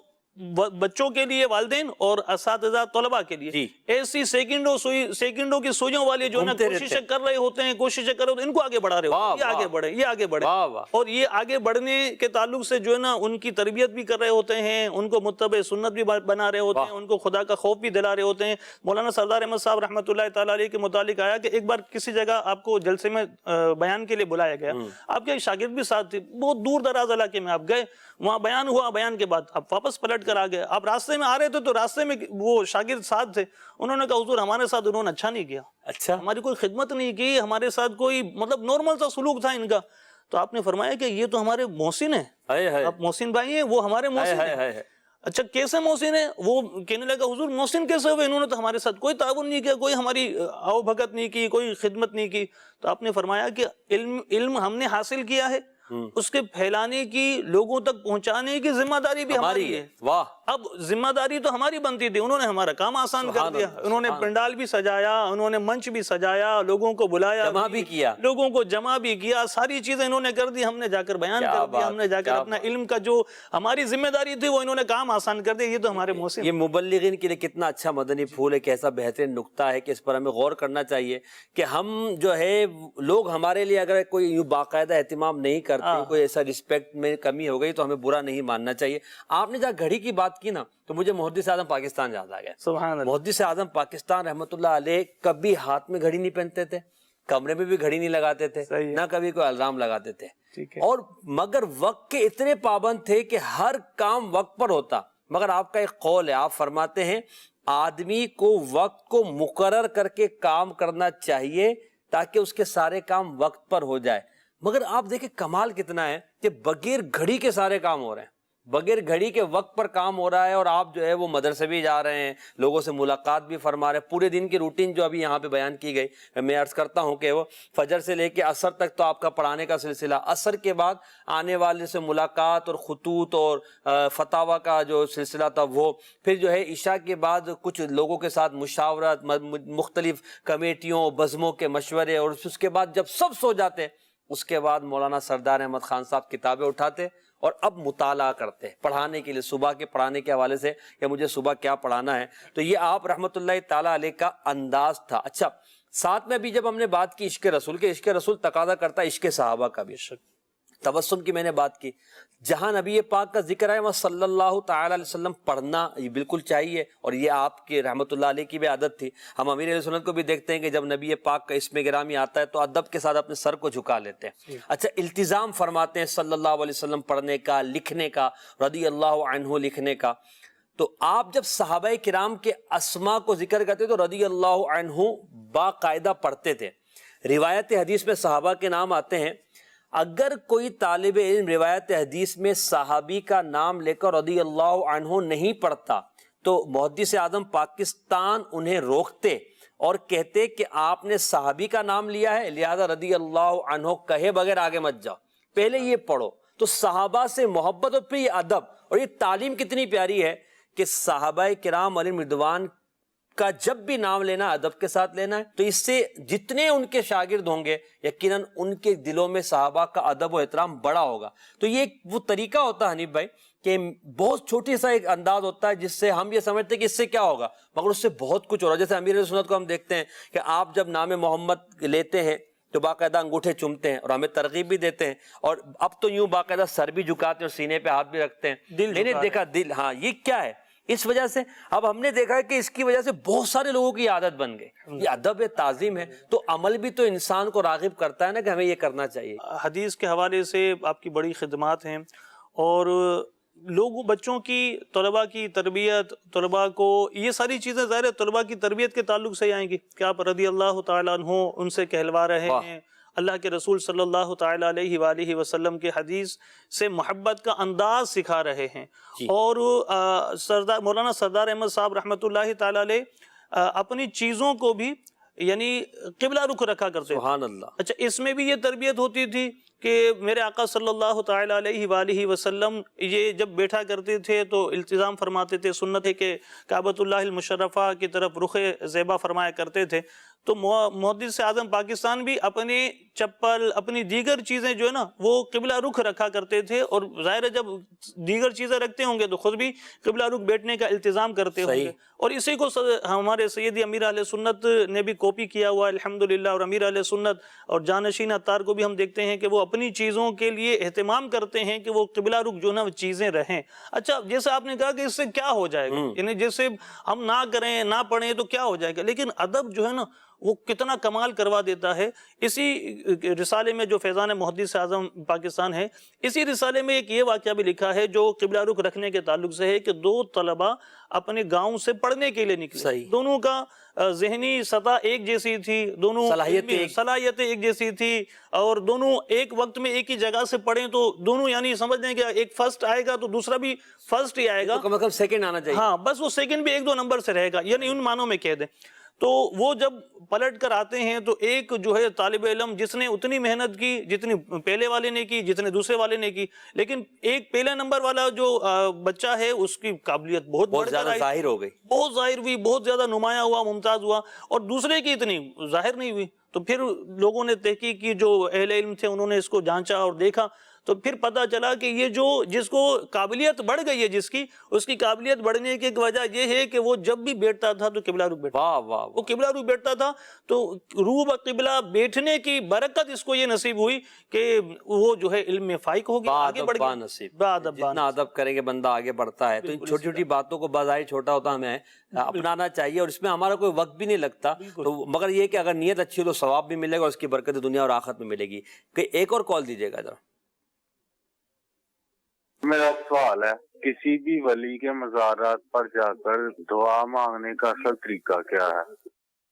بچوں کے لیے، والدین اور اساتذہ طلباء کے لیے ایسی سیکنڈوں کی سوئیوں والے جو ہے نا کوششیں کر رہے ہوتے ہیں، ان کو آگے بڑھا رہے ہوتے ہیں، یہ آگے بڑھے، اور یہ آگے بڑھنے کے تعلق سے جو ہے نا ان کی تربیت بھی کر رہے ہوتے ہیں، ان کو متبع سنت بھی بنا رہے ہوتے ہیں، ان کو خدا کا خوف بھی دلا رہے ہوتے ہیں۔ مولانا سردار احمد صاحب رحمۃ اللہ تعالیٰ علیہ کے متعلق آیا کہ ایک بار کسی جگہ آپ کو جلسے میں بیان کے لیے بلایا گیا، آپ کے شاگرد بھی ساتھ تھے، بہت دور دراز علاقے میں آپ گئے، وہاں بیان ہوا، بیان کے بعد آپ واپس پلٹ کر آ گئے، آپ راستے میں آ رہے تھے تو راستے میں وہ شاگرد ساتھ تھے، انہوں نے کہا حضور ہمارے ساتھ انہوں نے اچھا نہیں کیا، اچھا ہماری کوئی خدمت نہیں کی، ہمارے ساتھ کوئی مطلب نارمل سا سلوک تھا ان کا۔ تو آپ نے فرمایا کہ یہ تو ہمارے محسن ہیں، آپ محسن بھائی ہیں، وہ ہمارے محسن ہیں۔ اچھا کیسے محسن ہے؟ وہ کہنے لگا حضور محسن کیسے ہوئے؟ انہوں نے تو ہمارے ساتھ کوئی تعاون نہیں کیا، کوئی ہماری آؤ بھگت نہیں کی، کوئی خدمت نہیں کی۔ تو آپ نے فرمایا کہ علم ہم نے حاصل کیا ہے، اس کے پھیلانے کی، لوگوں تک پہنچانے کی ذمہ داری بھی ہماری ہے۔ واہ، اب ذمہ داری تو ہماری بنتی تھی، انہوں نے ہمارا کام آسان کر دیا، انہوں نے پنڈال بھی سجایا، انہوں نے منچ بھی سجایا، لوگوں کو بلایا، جمع بھی کیا، لوگوں کو جمع بھی کیا، ساری چیزیں انہوں نے کر دی، ہم نے جا کر بیان کر دیا، ہم نے جا کر اپنا علم کا جو ہماری ذمہ داری تھی وہ انہوں نے کام آسان کر دیا۔ یہ تو ہمارے محسن، یہ مبلغین کے لیے کتنا اچھا مدنی پھول ہے، کیسا بہترین نقطہ ہے کہ اس پر ہمیں غور کرنا چاہیے کہ ہم جو ہے لوگ ہمارے لیے اگر کوئی یوں باقاعدہ اہتمام نہیں کرتے، کوئی ایسا رسپیکٹ میں کمی ہو گئی تو ہمیں برا نہیں ماننا چاہیے۔ آپ نے جہاں گھڑی کی بات کی نا تو مجھے محدث اعظم پاکستان یاد آ گیا۔ سبحان اللہ، محدث اعظم پاکستان رحمۃ اللہ علیہ کبھی ہاتھ میں گھڑی نہیں پہنتے تھے، کمرے میں بھی گھڑی نہیں لگاتے تھے، نہ کبھی کوئی الارم لگاتے تھے، اور مگر وقت کے اتنے پابند تھے کہ ہر کام وقت پر ہوتا۔ مگر آپ کا ایک قول ہے، آپ فرماتے ہیں آدمی کو وقت کو مقرر کر کے کام کرنا چاہیے تاکہ اس کے سارے کام وقت پر ہو جائے. مگر آپ دیکھیں کمال کتنا ہے کہ بغیر گھڑی کے سارے کام ہو رہے ہیں, بغیر گھڑی کے وقت پر کام ہو رہا ہے, اور آپ جو ہے وہ مدرسے بھی جا رہے ہیں, لوگوں سے ملاقات بھی فرما رہے ہیں. پورے دن کی روٹین جو ابھی یہاں پہ بیان کی گئی, میں عرض کرتا ہوں کہ وہ فجر سے لے کے عصر تک تو آپ کا پڑھانے کا سلسلہ, عصر کے بعد آنے والے سے ملاقات اور خطوط اور فتاوی کا جو سلسلہ تھا وہ, پھر جو ہے عشاء کے بعد کچھ لوگوں کے ساتھ مشاورت, مختلف کمیٹیوں بزموں کے مشورے, اور اس کے بعد جب سب سو جاتے اس کے بعد مولانا سردار احمد خان صاحب کتابیں اٹھاتے اور اب مطالعہ کرتے پڑھانے کے لیے, صبح کے پڑھانے کے حوالے سے کہ مجھے صبح کیا پڑھانا ہے. تو یہ آپ رحمۃ اللہ تعالیٰ علیہ کا انداز تھا. اچھا, ساتھ میں بھی جب ہم نے بات کی عشق رسول کے, عشق رسول تقاضا کرتا ہے عشق صحابہ کا بھی. تبسم کی میں نے بات کی, جہاں نبی پاک کا ذکر ہے وہاں صلی اللہ تعالی علیہ وسلم پڑھنا یہ بالکل چاہیے, اور یہ آپ کے رحمۃ اللہ علیہ کی بھی عادت تھی. ہم امیر علیہ سنت کو بھی دیکھتے ہیں کہ جب نبی پاک کا اسم گرامی آتا ہے تو ادب کے ساتھ اپنے سر کو جھکا لیتے ہیں. اچھا, التزام فرماتے ہیں صلی اللہ علیہ وسلم پڑھنے کا, لکھنے کا, رضی اللہ عنہ لکھنے کا. تو آپ جب صحابہ کرام کے اسماء کو ذکر کرتے تو رضی اللہ عنہ باقاعدہ پڑھتے تھے. روایت حدیث میں صحابہ کے نام آتے ہیں. اگر کوئی طالب علم روایت حدیث میں صحابی کا نام لے کر رضی اللہ عنہ نہیں پڑھتا تو محدث اعظم پاکستان انہیں روکتے اور کہتے کہ آپ نے صحابی کا نام لیا ہے, لہذا رضی اللہ عنہ کہے بغیر آگے مت جاؤ, پہلے یہ پڑھو. تو صحابہ سے محبت اور پھر یہ ادب, اور یہ تعلیم کتنی پیاری ہے کہ صحابہ کرام علیہم رضوان کا جب بھی نام لینا ادب کے ساتھ لینا ہے. تو اس سے جتنے ان کے شاگرد ہوں گے یقیناً ان کے دلوں میں صحابہ کا ادب و احترام بڑا ہوگا. تو یہ وہ طریقہ ہوتا ہے حنیف بھائی کہ بہت چھوٹی سا ایک انداز ہوتا ہے جس سے ہم یہ سمجھتے ہیں کہ اس سے کیا ہوگا, مگر اس سے بہت کچھ ہو رہا ہے. جیسے امیر سنت کو ہم دیکھتے ہیں کہ آپ جب نام محمد لیتے ہیں تو باقاعدہ انگوٹھے چومتے ہیں اور ہمیں ترغیب بھی دیتے ہیں, اور اب تو یوں باقاعدہ سر بھی جھکاتے ہیں اور سینے پہ ہاتھ بھی رکھتے ہیں. میں نے دیکھا دل, ہاں یہ کیا ہے, اس وجہ سے اب ہم نے دیکھا ہے کہ اس کی وجہ سے بہت سارے لوگوں کی عادت بن گئی. یہ ادب ہے, تعظیم ہے, تو عمل بھی تو انسان کو راغب کرتا ہے نا کہ ہمیں یہ کرنا چاہیے. حدیث کے حوالے سے آپ کی بڑی خدمات ہیں, اور لوگوں بچوں کی طلباء کی تربیت, طلباء کو یہ ساری چیزیں ظاہر ہے طلباء کی تربیت کے تعلق سے آئیں گی کہ آپ رضی اللہ تعالیٰ عنہ ان سے کہلوا رہے ہیں, اللہ کے رسول صلی اللہ تعالیٰ علیہ وآلہ وسلم کے حدیث سے محبت کا انداز سکھا رہے ہیں. اور مولانا سردار احمد صاحب رحمۃ اللہ تعالیٰ علیہ اپنی چیزوں کو بھی یعنی قبلہ رخ رکھا کرتے تھے. سبحان اللہ. اچھا, اس میں بھی یہ تربیت ہوتی تھی کہ میرے آقا صلی اللہ تعالیٰ علیہ وآلہ وسلم یہ جب بیٹھا کرتے تھے تو التزام فرماتے تھے, سنت ہے کہ کعبۃ اللہ المشرفہ کی طرف رخ زیبا فرمایا کرتے تھے. تو محدث اعظم پاکستان بھی اپنے چپل, اپنی دیگر چیزیں جو ہے نا وہ قبلہ رخ رکھا کرتے تھے, اور ظاہر ہے جب دیگر چیزیں رکھتے ہوں گے تو خود بھی قبلہ رخ بیٹھنے کا التزام کرتے ہوں گے. اور اسی کو ہمارے سیدی امیر اہل سنت نے بھی کاپی کیا ہوا ہے الحمدللہ. اور امیر اہل سنت اور جانشین اتار کو بھی ہم دیکھتے ہیں کہ وہ اپنی چیزوں کے لیے اہتمام کرتے ہیں کہ وہ قبلہ رخ جو نا چیزیں رہیں. اچھا, جیسے آپ نے کہا کہ اس سے کیا ہو جائے گا, یعنی جیسے ہم نہ کریں نہ پڑھیں تو کیا ہو جائے گا, لیکن ادب جو ہے نا وہ کتنا کمال کروا دیتا ہے. اسی رسالے میں جو فیضان محدث اعظم پاکستان ہے, اسی رسالے میں ایک یہ واقعہ بھی لکھا ہے جو قبلہ رخ رکھنے کے تعلق سے ہے کہ دو طلبہ اپنے گاؤں سے پڑھنے کے لیے نکلے. دونوں کا ذہنی سطح ایک جیسی تھی, دونوں صلاحیتیں ایک جیسی تھی, اور دونوں ایک وقت میں ایک ہی جگہ سے پڑھیں تو دونوں یعنی سمجھ لیں کہ ایک فرسٹ آئے گا تو دوسرا بھی فرسٹ ہی آئے گا, کم از کم سیکنڈ آنا چاہیے. ہاں, بس وہ سیکنڈ بھی 1-2 نمبر سے رہے گا, یعنی ان معنوں میں کہہ دیں. تو وہ جب پلٹ کر آتے ہیں تو ایک جو ہے طالب علم جس نے اتنی محنت کی جتنی پہلے والے نے کی, جتنے دوسرے والے نے کی, لیکن ایک پہلے نمبر والا جو بچہ ہے اس کی قابلیت بہت زیادہ ظاہر ہو گئی, بہت ظاہر ہوئی, بہت زیادہ نمایاں ہوا, ممتاز ہوا, اور دوسرے کی اتنی ظاہر نہیں ہوئی. تو پھر لوگوں نے تحقیق کی, جو اہل علم تھے انہوں نے اس کو جانچا اور دیکھا, تو پھر پتہ چلا کہ یہ جو جس کو قابلیت بڑھ گئی ہے جس کی, اس کی قابلیت بڑھنے کی ایک وجہ یہ ہے کہ وہ جب بھی بیٹھتا تھا تو قبلہ رخ بیٹھتا. وہ قبلہ رخ بیٹھتا تھا تو روح قبلہ بیٹھنے کی برکت اس کو یہ نصیب ہوئی کہ وہ جو ہے علم میں فائق ہو گیا, آگے بڑھ گیا. جتنا ادب کریں گے بندہ آگے بڑھتا ہے. تو ان چھوٹی چھوٹی باتوں کو بظاہر چھوٹا ہوتا ہمیں اپنانا چاہیے, اور اس میں ہمارا کوئی وقت بھی نہیں لگتا. تو مگر یہ کہ اگر نیت اچھی ہو تو ثواب بھی ملے گا, اور اس کی برکت دنیا اور آخرت میں ملے گی. کہ ایک اور کال دیجیے گا ذرا. میرا سوال ہے, کسی بھی ولی کے مزارات پر جا کر دعا مانگنے کا اصل طریقہ کیا ہے؟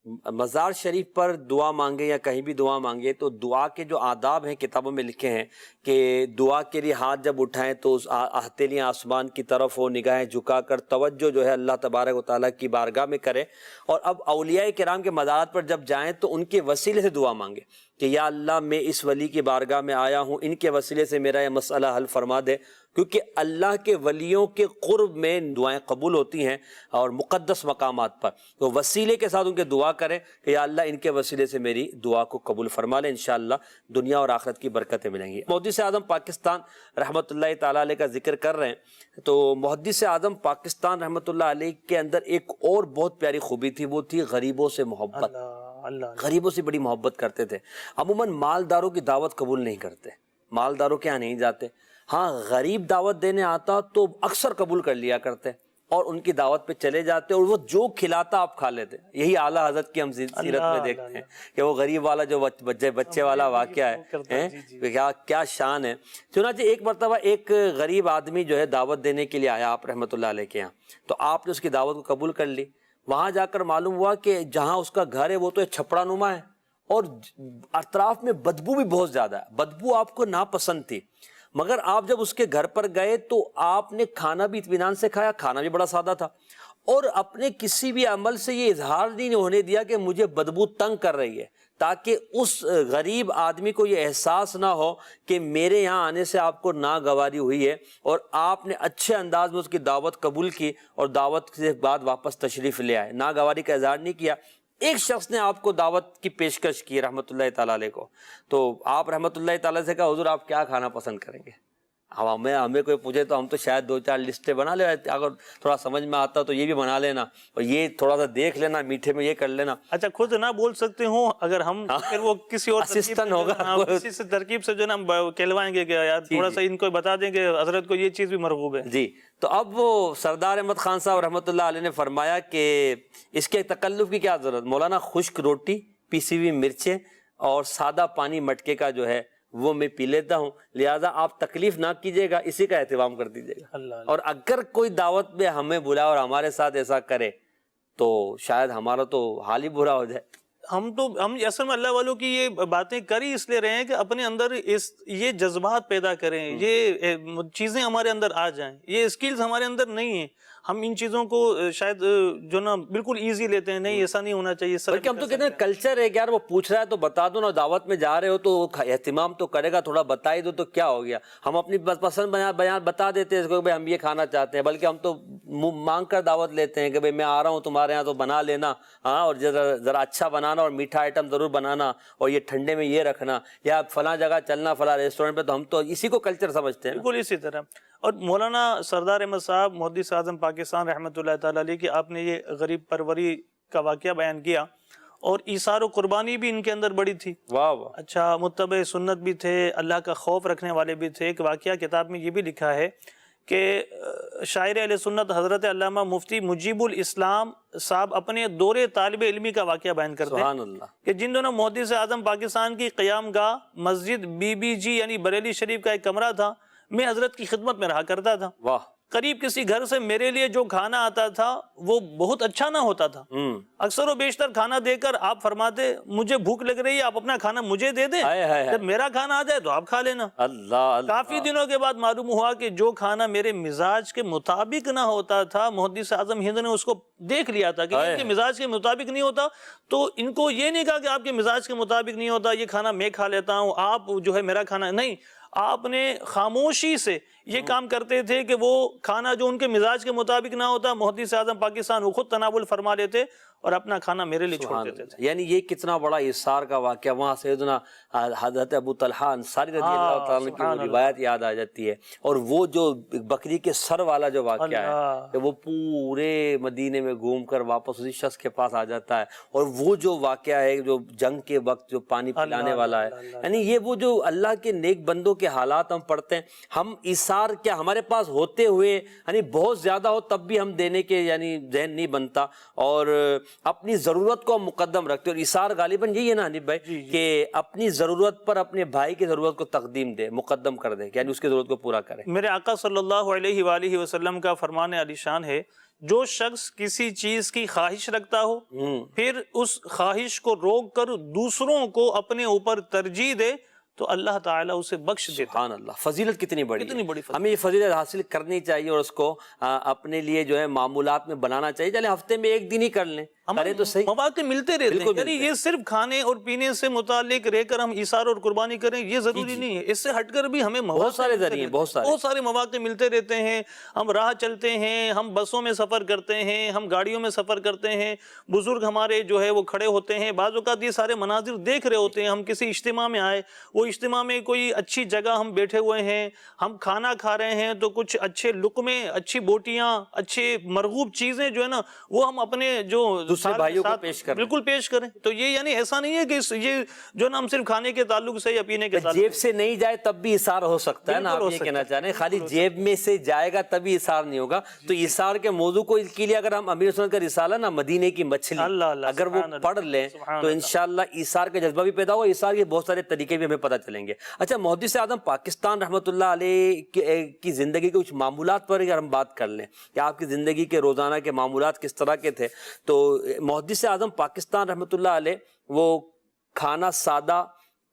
مزار شریف پر دعا مانگے یا کہیں بھی دعا مانگے تو دعا کے جو آداب ہیں کتابوں میں لکھے ہیں کہ دعا کے لیے ہاتھ جب اٹھائیں تو اس ہتھیلیاں آسمان کی طرف ہو، نگاہیں جھکا کر توجہ جو ہے اللہ تبارک و تعالیٰ کی بارگاہ میں کرے. اور اب اولیاء کرام کے مزارات پر جب جائیں تو ان کے وسیلے سے دعا مانگے کہ یا اللہ میں اس ولی کی بارگاہ میں آیا ہوں، ان کے وسیلے سے میرا یہ مسئلہ حل فرما دے. کیونکہ اللہ کے ولیوں کے قرب میں دعائیں قبول ہوتی ہیں اور مقدس مقامات پر، تو وسیلے کے ساتھ ان کے دعا کریں کہ یا اللہ ان کے وسیلے سے میری دعا کو قبول فرما لے، انشاءاللہ دنیا اور آخرت کی برکتیں ملیں گی. محدث اعظم پاکستان رحمۃ اللہ تعالیٰ علیہ کا ذکر کر رہے ہیں تو محدث اعظم پاکستان رحمۃ اللہ علیہ کے اندر ایک اور بہت پیاری خوبی تھی، وہ تھی غریبوں سے محبت. غریبوں سے بڑی محبت کرتے تھے. عموماً مالداروں کی دعوت قبول نہیں کرتے، مالداروں کے یہاں نہیں جاتے. ہاں غریب دعوت دینے آتا تو اکثر قبول کر لیا کرتے اور ان کی دعوت پہ چلے جاتے اور وہ جو کھلاتا آپ کھا لیتے. یہی اعلیٰ حضرت کی ہم سیرت میں دیکھتے ہیں کہ وہ غریب والا جو بچے والا واقعہ ہے، کیا شان ہے. چنانچہ ایک مرتبہ ایک غریب آدمی جو ہے دعوت دینے کے لیے آیا آپ رحمۃ اللہ علیہ کے یہاں، تو آپ نے اس کی دعوت کو قبول کر لی. وہاں جا کر معلوم ہوا کہ جہاں اس کا گھر ہے وہ تو ایک چھپڑا نما ہے اور اطراف میں بدبو بھی بہت زیادہ ہے. بدبو آپ کو ناپسند تھی، مگر آپ جب اس کے گھر پر گئے تو آپ نے کھانا بھی اطمینان سے کھایا، کھانا بھی بڑا سادہ تھا، اور اپنے کسی بھی عمل سے یہ اظہار نہیں ہونے دیا کہ مجھے بدبو تنگ کر رہی ہے، تاکہ اس غریب آدمی کو یہ احساس نہ ہو کہ میرے یہاں آنے سے آپ کو ناگواری ہوئی ہے. اور آپ نے اچھے انداز میں اس کی دعوت قبول کی اور دعوت کے بعد واپس تشریف لے آئے، ناگواری کا اظہار نہیں کیا. ایک شخص نے آپ کو دعوت کی پیشکش کی رحمۃ اللہ تعالیٰ علیہ کو، تو آپ رحمۃ اللہ تعالیٰ سے کہا حضور آپ کیا کھانا پسند کریں گے؟ ہمیں کوئی پوچھے تو ہم تو شاید 2-4 لسٹیں بنا لے، اگر تھوڑا سمجھ میں آتا تو یہ بھی بنا لینا اور یہ تھوڑا سا دیکھ لینا، میٹھے میں یہ کر لینا. اچھا خود نہ بول سکتے ہوں اگر ہم پھر وہ کسی اور اسسٹنٹ ہوگا، کسی سے ترکیب سے جو نا کہلوائیں گے کہ یار تھوڑا سا ان کو بتا دیں کہ حضرت کو یہ چیز بھی مرغوب ہے. جی تو اب وہ سردار احمد خان صاحب رحمۃ اللہ علیہ نے فرمایا کہ اس کے تکلف کی کیا ضرورت، مولانا خشک روٹی، پیسی ہوئی مرچیں اور سادہ پانی مٹکے کا جو ہے وہ میں پی لیتا ہوں، لہٰذا آپ تکلیف نہ کیجیے گا، اسی کا اہتمام کر دیجیے گا. اور اگر کوئی دعوت میں ہمیں بلائے اور ہمارے ساتھ ایسا کرے تو شاید ہمارا تو حال ہی برا ہو جائے. ہم اصل میں اللہ والوں کی یہ باتیں کر ہی اس لیے رہے ہیں کہ اپنے اندر یہ جذبات پیدا کریں، یہ چیزیں ہمارے اندر آ جائیں. یہ اسکلز ہمارے اندر نہیں ہیں، ہم ان چیزوں کو شاید جو نا بالکل ایزی لیتے ہیں. نہیں ایسا نہیں ہونا چاہیے. بلکہ ہم تو کہتے ہیں کلچر ہے کہ یار وہ پوچھ رہا ہے تو بتا دو نا، دعوت میں جا رہے ہو تو اہتمام تو کرے گا، تھوڑا بتا ہی دو تو کیا ہو گیا. ہم اپنی پسند بیان بتا دیتے ہیں کہ بھائی ہم یہ کھانا چاہتے ہیں، بلکہ ہم تو مانگ کر دعوت لیتے ہیں کہ بھائی میں آ رہا ہوں تمہارے یہاں تو بنا لینا، ہاں اور ذرا اچھا بنانا اور میٹھا آئٹم ضرور بنانا اور یہ ٹھنڈے میں یہ رکھنا، یا فلاں جگہ چلنا فلاں ریسٹورنٹ پہ. تو ہم تو اسی کو کلچر سمجھتے ہیں بالکل اسی طرح. اور مولانا سردار احمد صاحب محدث اعظم پاکستان رحمۃ اللہ تعالیٰ علیہ کی آپ نے یہ غریب پروری کا واقعہ بیان کیا اور ایثار و قربانی بھی ان کے اندر بڑی تھی. واہ واہ. اچھا متبع سنت بھی تھے، اللہ کا خوف رکھنے والے بھی تھے. ایک واقعہ کتاب میں یہ بھی لکھا ہے کہ شاعر اہل سنت حضرت علامہ مفتی مجیب الاسلام صاحب اپنے دور طالب علمی کا واقعہ بیان کرتے ہیں. سبحان اللہ. کہ جن دونوں محدث اعظم پاکستان کی قیام گاہ مسجد بی بی جی یعنی بریلی شریف کا ایک کمرہ تھا، میں حضرت کی خدمت میں رہا کرتا تھا. واہ. قریب کسی گھر سے میرے لیے جو کھانا آتا تھا وہ بہت اچھا نہ ہوتا تھا. اکثر و بیشتر کھانا دے کر آپ فرماتے مجھے بھوک لگ رہی ہے، آپ اپنا کھانا مجھے دے دیں، جب میرا کھانا آ جائے تو آپ کھا لینا. اللہ. کافی دنوں کے بعد معلوم ہوا کہ جو کھانا میرے مزاج کے مطابق نہ ہوتا تھا، محدث اعظم ہند نے اس کو دیکھ لیا تھا کہ ان کے مزاج کے مطابق نہیں ہوتا، تو ان کو یہ نہیں کہا کہ آپ کے مزاج کے مطابق نہیں ہوتا یہ کھانا میں کھا لیتا ہوں، آپ جو ہے میرا کھانا نہیں. آپ نے خاموشی سے یہ کام کرتے تھے کہ وہ کھانا جو ان کے مزاج کے مطابق نہ ہوتا محدث اعظم پاکستان وہ خود تناول فرما لیتے اور اپنا کھانا میرے لیے چھوڑ دیتے تھے. یعنی یہ کتنا بڑا اثار کا واقعہ. وہاں سیدنا حضرت ابو طلحہ انصاری رضی اللہ تعالیٰ کی وہ روایت یاد آ جاتی ہے، اور وہ جو بکری کے سر والا جو واقعہ ہے کہ وہ پورے مدینے میں گھوم کر واپس اسی شخص کے پاس آ جاتا ہے، اور وہ جو واقعہ ہے جو جنگ کے وقت جو پانی پلانے والا ہے. یعنی یہ وہ جو اللہ کے نیک بندوں کے حالات ہم پڑھتے ہیں. ہم ایثار کیا ہمارے پاس ہوتے ہوئے یعنی بہت زیادہ ہو تب بھی ہم دینے کے یعنی ذہن نہیں بنتا، اور اپنی ضرورت کو ہم مقدم رکھتے، اور ایثار غالباً یہی ہے نا حنیف بھائی کہ اپنی ضرورت پر اپنے بھائی کی ضرورت کو تقدیم دے، مقدم کر دے، یعنی اس کی ضرورت کو پورا کرے۔ میرے آقا صلی اللہ علیہ وآلہ وسلم کا فرمان علی شان ہے، جو شخص کسی چیز کی خواہش رکھتا ہو پھر اس خواہش کو روک کر دوسروں کو اپنے اوپر ترجیح دے تو اللہ تعالیٰ اسے بخش دیتا۔ سبحان اللہ، فضیلت کتنی بڑی کتنی بڑی ہے، ہمیں یہ فضیلت حاصل کرنی چاہیے اور اس کو اپنے لیے جو ہے معمولات میں بنانا چاہیے، چلے ہفتے میں ایک دن ہی کر لیں، کریں تو صحیح۔ مواقع ملتے رہتے ہیں، یعنی یہ صرف کھانے اور پینے سے متعلق رہ کر ہم ایثار اور قربانی کریں یہ ضروری نہیں ہے، اس سے ہٹ کر بھی ہمیں بہت سارے ذریعے، بہت سارے مواقع ملتے رہتے ہیں۔ ہم راہ چلتے ہیں، ہم بسوں میں سفر کرتے ہیں، ہم گاڑیوں میں سفر کرتے ہیں، بزرگ ہمارے جو ہے وہ کھڑے ہوتے ہیں، بعض اوقات یہ سارے مناظر دیکھ رہے ہوتے ہیں۔ ہم کسی اجتماع میں آئے، وہ اجتماع میں کوئی اچھی جگہ ہم بیٹھے ہوئے ہیں، ہم کھانا کھا رہے ہیں تو کچھ اچھے لقمے، اچھی بوٹیاں، اچھے مرغوب چیزیں جو ہے نا وہ ہم اپنے جو دوسرے بھائیوں کو پیش کریں، بالکل پیش کریں۔ تو یہ یعنی ایسا نہیں ہے کہ یہ جو نا ہم صرف کھانے کے تعلق سے یا پینے کے تعلق جیب سے نہیں جائے تب بھی ایثار ہو سکتا ہے نا، آپ یہ کہنا چاہ رہے ہیں خالی جیب میں سے جائے گا تبھی ایثار نہیں ہوگا۔ تو ایثار کے موضوع کو کے لیے اگر ہم امیر سنت کا رسالہ نا مدینے کی مچھلی اگر وہ پڑھ لیں تو انشاءاللہ ایثار کا جذبہ بھی پیدا ہوگا، ایثار کے بہت سارے طریقے بھی ہمیں پتہ چلیں گے۔ اچھا، محدث اعظم پاکستان رحمۃ اللہ علیہ کی زندگی کے کچھ معمولات پر اگر ہم بات کر لیں کہ آپ کی زندگی کے روزانہ کے معمولات کس طرح کے تھے، تو محدث اعظم پاکستان رحمۃ اللہ علیہ وہ کھانا سادہ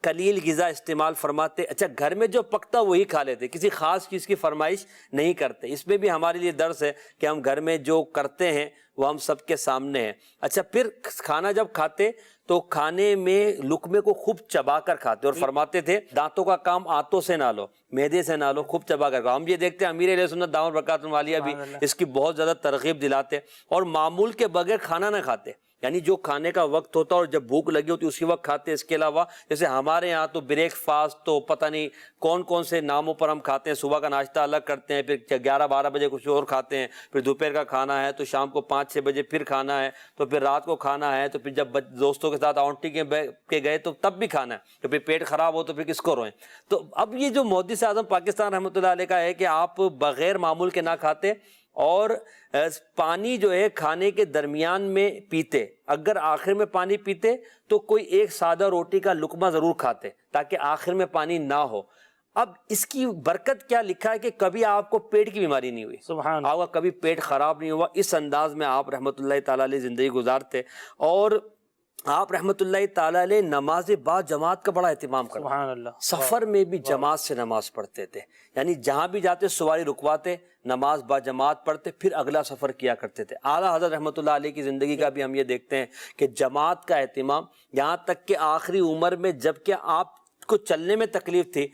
قلیل غذا استعمال فرماتے۔ اچھا، گھر میں جو پکتا وہی کھا لیتے، کسی خاص چیز کی فرمائش نہیں کرتے۔ اس میں بھی ہمارے لیے درس ہے کہ ہم گھر میں جو کرتے ہیں وہ ہم سب کے سامنے ہے۔ اچھا، پھر کھانا جب کھاتے تو کھانے میں لقمے کو خوب چبا کر کھاتے، اور فرماتے تھے دانتوں کا کام آنتوں سے نہ لو، معدے سے نہ لو، خوب چبا کر کھاؤ۔ ہم یہ دیکھتے ہیں امیر علیہ سنت دامت برکاتہ العالیہ بھی اس کی بہت زیادہ ترغیب دلاتے، اور معمول کے بغیر کھانا نہ کھاتے، یعنی جو کھانے کا وقت ہوتا اور جب بھوک لگی ہوتی اسی وقت کھاتے۔ اس کے علاوہ جیسے ہمارے یہاں تو بریک فاسٹ تو پتہ نہیں کون کون سے ناموں پر ہم کھاتے ہیں، صبح کا ناشتہ الگ کرتے ہیں، پھر 11-12 بجے کچھ اور کھاتے ہیں، پھر دوپہر کا کھانا ہے تو شام کو 5-6 بجے پھر کھانا ہے، تو پھر رات کو کھانا ہے، تو پھر جب دوستوں کے ساتھ آؤٹنگ کے گئے تو تب بھی کھانا ہے، تو پھر پیٹ خراب ہو تو پھر کس کو روئیں۔ تو اب یہ جو محدث اعظم پاکستان رحمۃ اللہ علیہ کا ہے کہ آپ بغیر معمول کے نہ کھاتے، اور پانی جو ہے کھانے کے درمیان میں پیتے، اگر آخر میں پانی پیتے تو کوئی ایک سادہ روٹی کا لقمہ ضرور کھاتے تاکہ آخر میں پانی نہ ہو۔ اب اس کی برکت کیا لکھا ہے کہ کبھی آپ کو پیٹ کی بیماری نہیں ہوئی، سبحان آپ کا کبھی پیٹ خراب نہیں ہوا۔ اس انداز میں آپ رحمۃ اللہ تعالیٰ علیہ زندگی گزارتے، اور آپ رحمۃ اللہ تعالیٰ علیہ نماز با جماعت کا بڑا اہتمام کرتے، سبحان اللہ۔ سفر میں بھی جماعت سے نماز پڑھتے تھے، یعنی جہاں بھی جاتے سواری رکواتے، نماز با جماعت پڑھتے، پھر اگلا سفر کیا کرتے تھے۔ اعلیٰ حضرت رحمۃ اللہ علیہ کی زندگی کا بھی ہم یہ دیکھتے ہیں کہ جماعت کا اہتمام، یہاں تک کہ آخری عمر میں جب کہ آپ کو چلنے میں تکلیف تھی،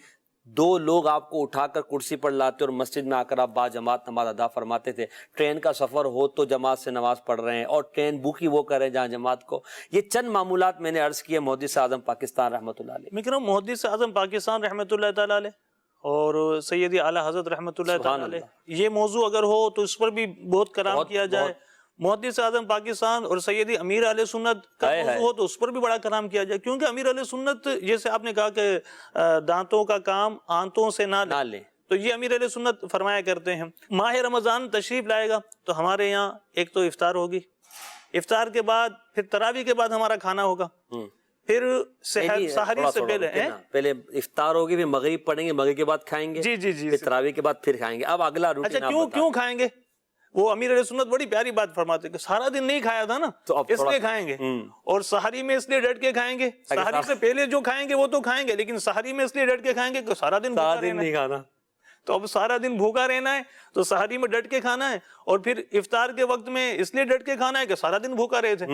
2 لوگ آپ کو اٹھا کر کرسی پر لاتے اور مسجد میں آ کر آپ با جماعت نماز ادا فرماتے تھے۔ ٹرین کا سفر ہو تو جماعت سے نماز پڑھ رہے ہیں، اور ٹرین بک ہی وہ کر رہے ہیں جہاں جماعت کو۔ یہ چند معمولات میں نے عرض کیے محدث اعظم پاکستان رحمۃ اللہ علیہ۔ میں کہہ رہا ہوں محدث اعظم پاکستان رحمۃ اللہ تعالیٰ علیہ اور سیدی اعلیٰ حضرت رحمۃ اللہ تعالیٰ علیہ، یہ موضوع اگر ہو تو اس پر بھی بہت کلام کیا جائے۔ محدث اعظم پاکستان اور سیدی امیر علیہ سنت کا موضوع ہو تو اس پر بھی بڑا کلام کیا جائے، کیونکہ امیر علیہ سنت جیسے آپ نے کہا کہ دانتوں کا کام آنتوں سے نہ لیں، تو یہ امیر علیہ سنت فرمایا کرتے ہیں۔ ماہ رمضان تشریف لائے گا تو ہمارے یہاں ایک تو افطار ہوگی، افطار کے بعد پھر تراویح کے بعد ہمارا کھانا ہوگا، پھر سحری سے پہلے افطار ہوگی، پھر مغرب پڑھیں گے، مغرب کے بعد کھائیں گے، پھر تراویح کے بعد پھر کھائیں گے۔ اب اگلا روٹین اچھا کیوں کھائیں گے؟ وہ امیر علیہ سنت بڑی پیاری بات فرماتے کہ سارا دن نہیں کھایا تھا نا اس لیے کھائیں گے، اور سحری میں اس لیے ڈٹ کے کھائیں گے، سحری سے پہلے جو کھائیں گے وہ تو کھائیں گے، لیکن سحری میں اس لیے ڈٹ کے کھائیں گے کہ سارا دن نہیں کھانا، تو اب سارا دن بھوکا رہنا ہے تو سحری میں ڈٹ کے کھانا ہے، اور پھر افطار کے وقت میں اس لیے ڈٹ کے کھانا ہے کہ سارا دن بھوکا رہے تھے۔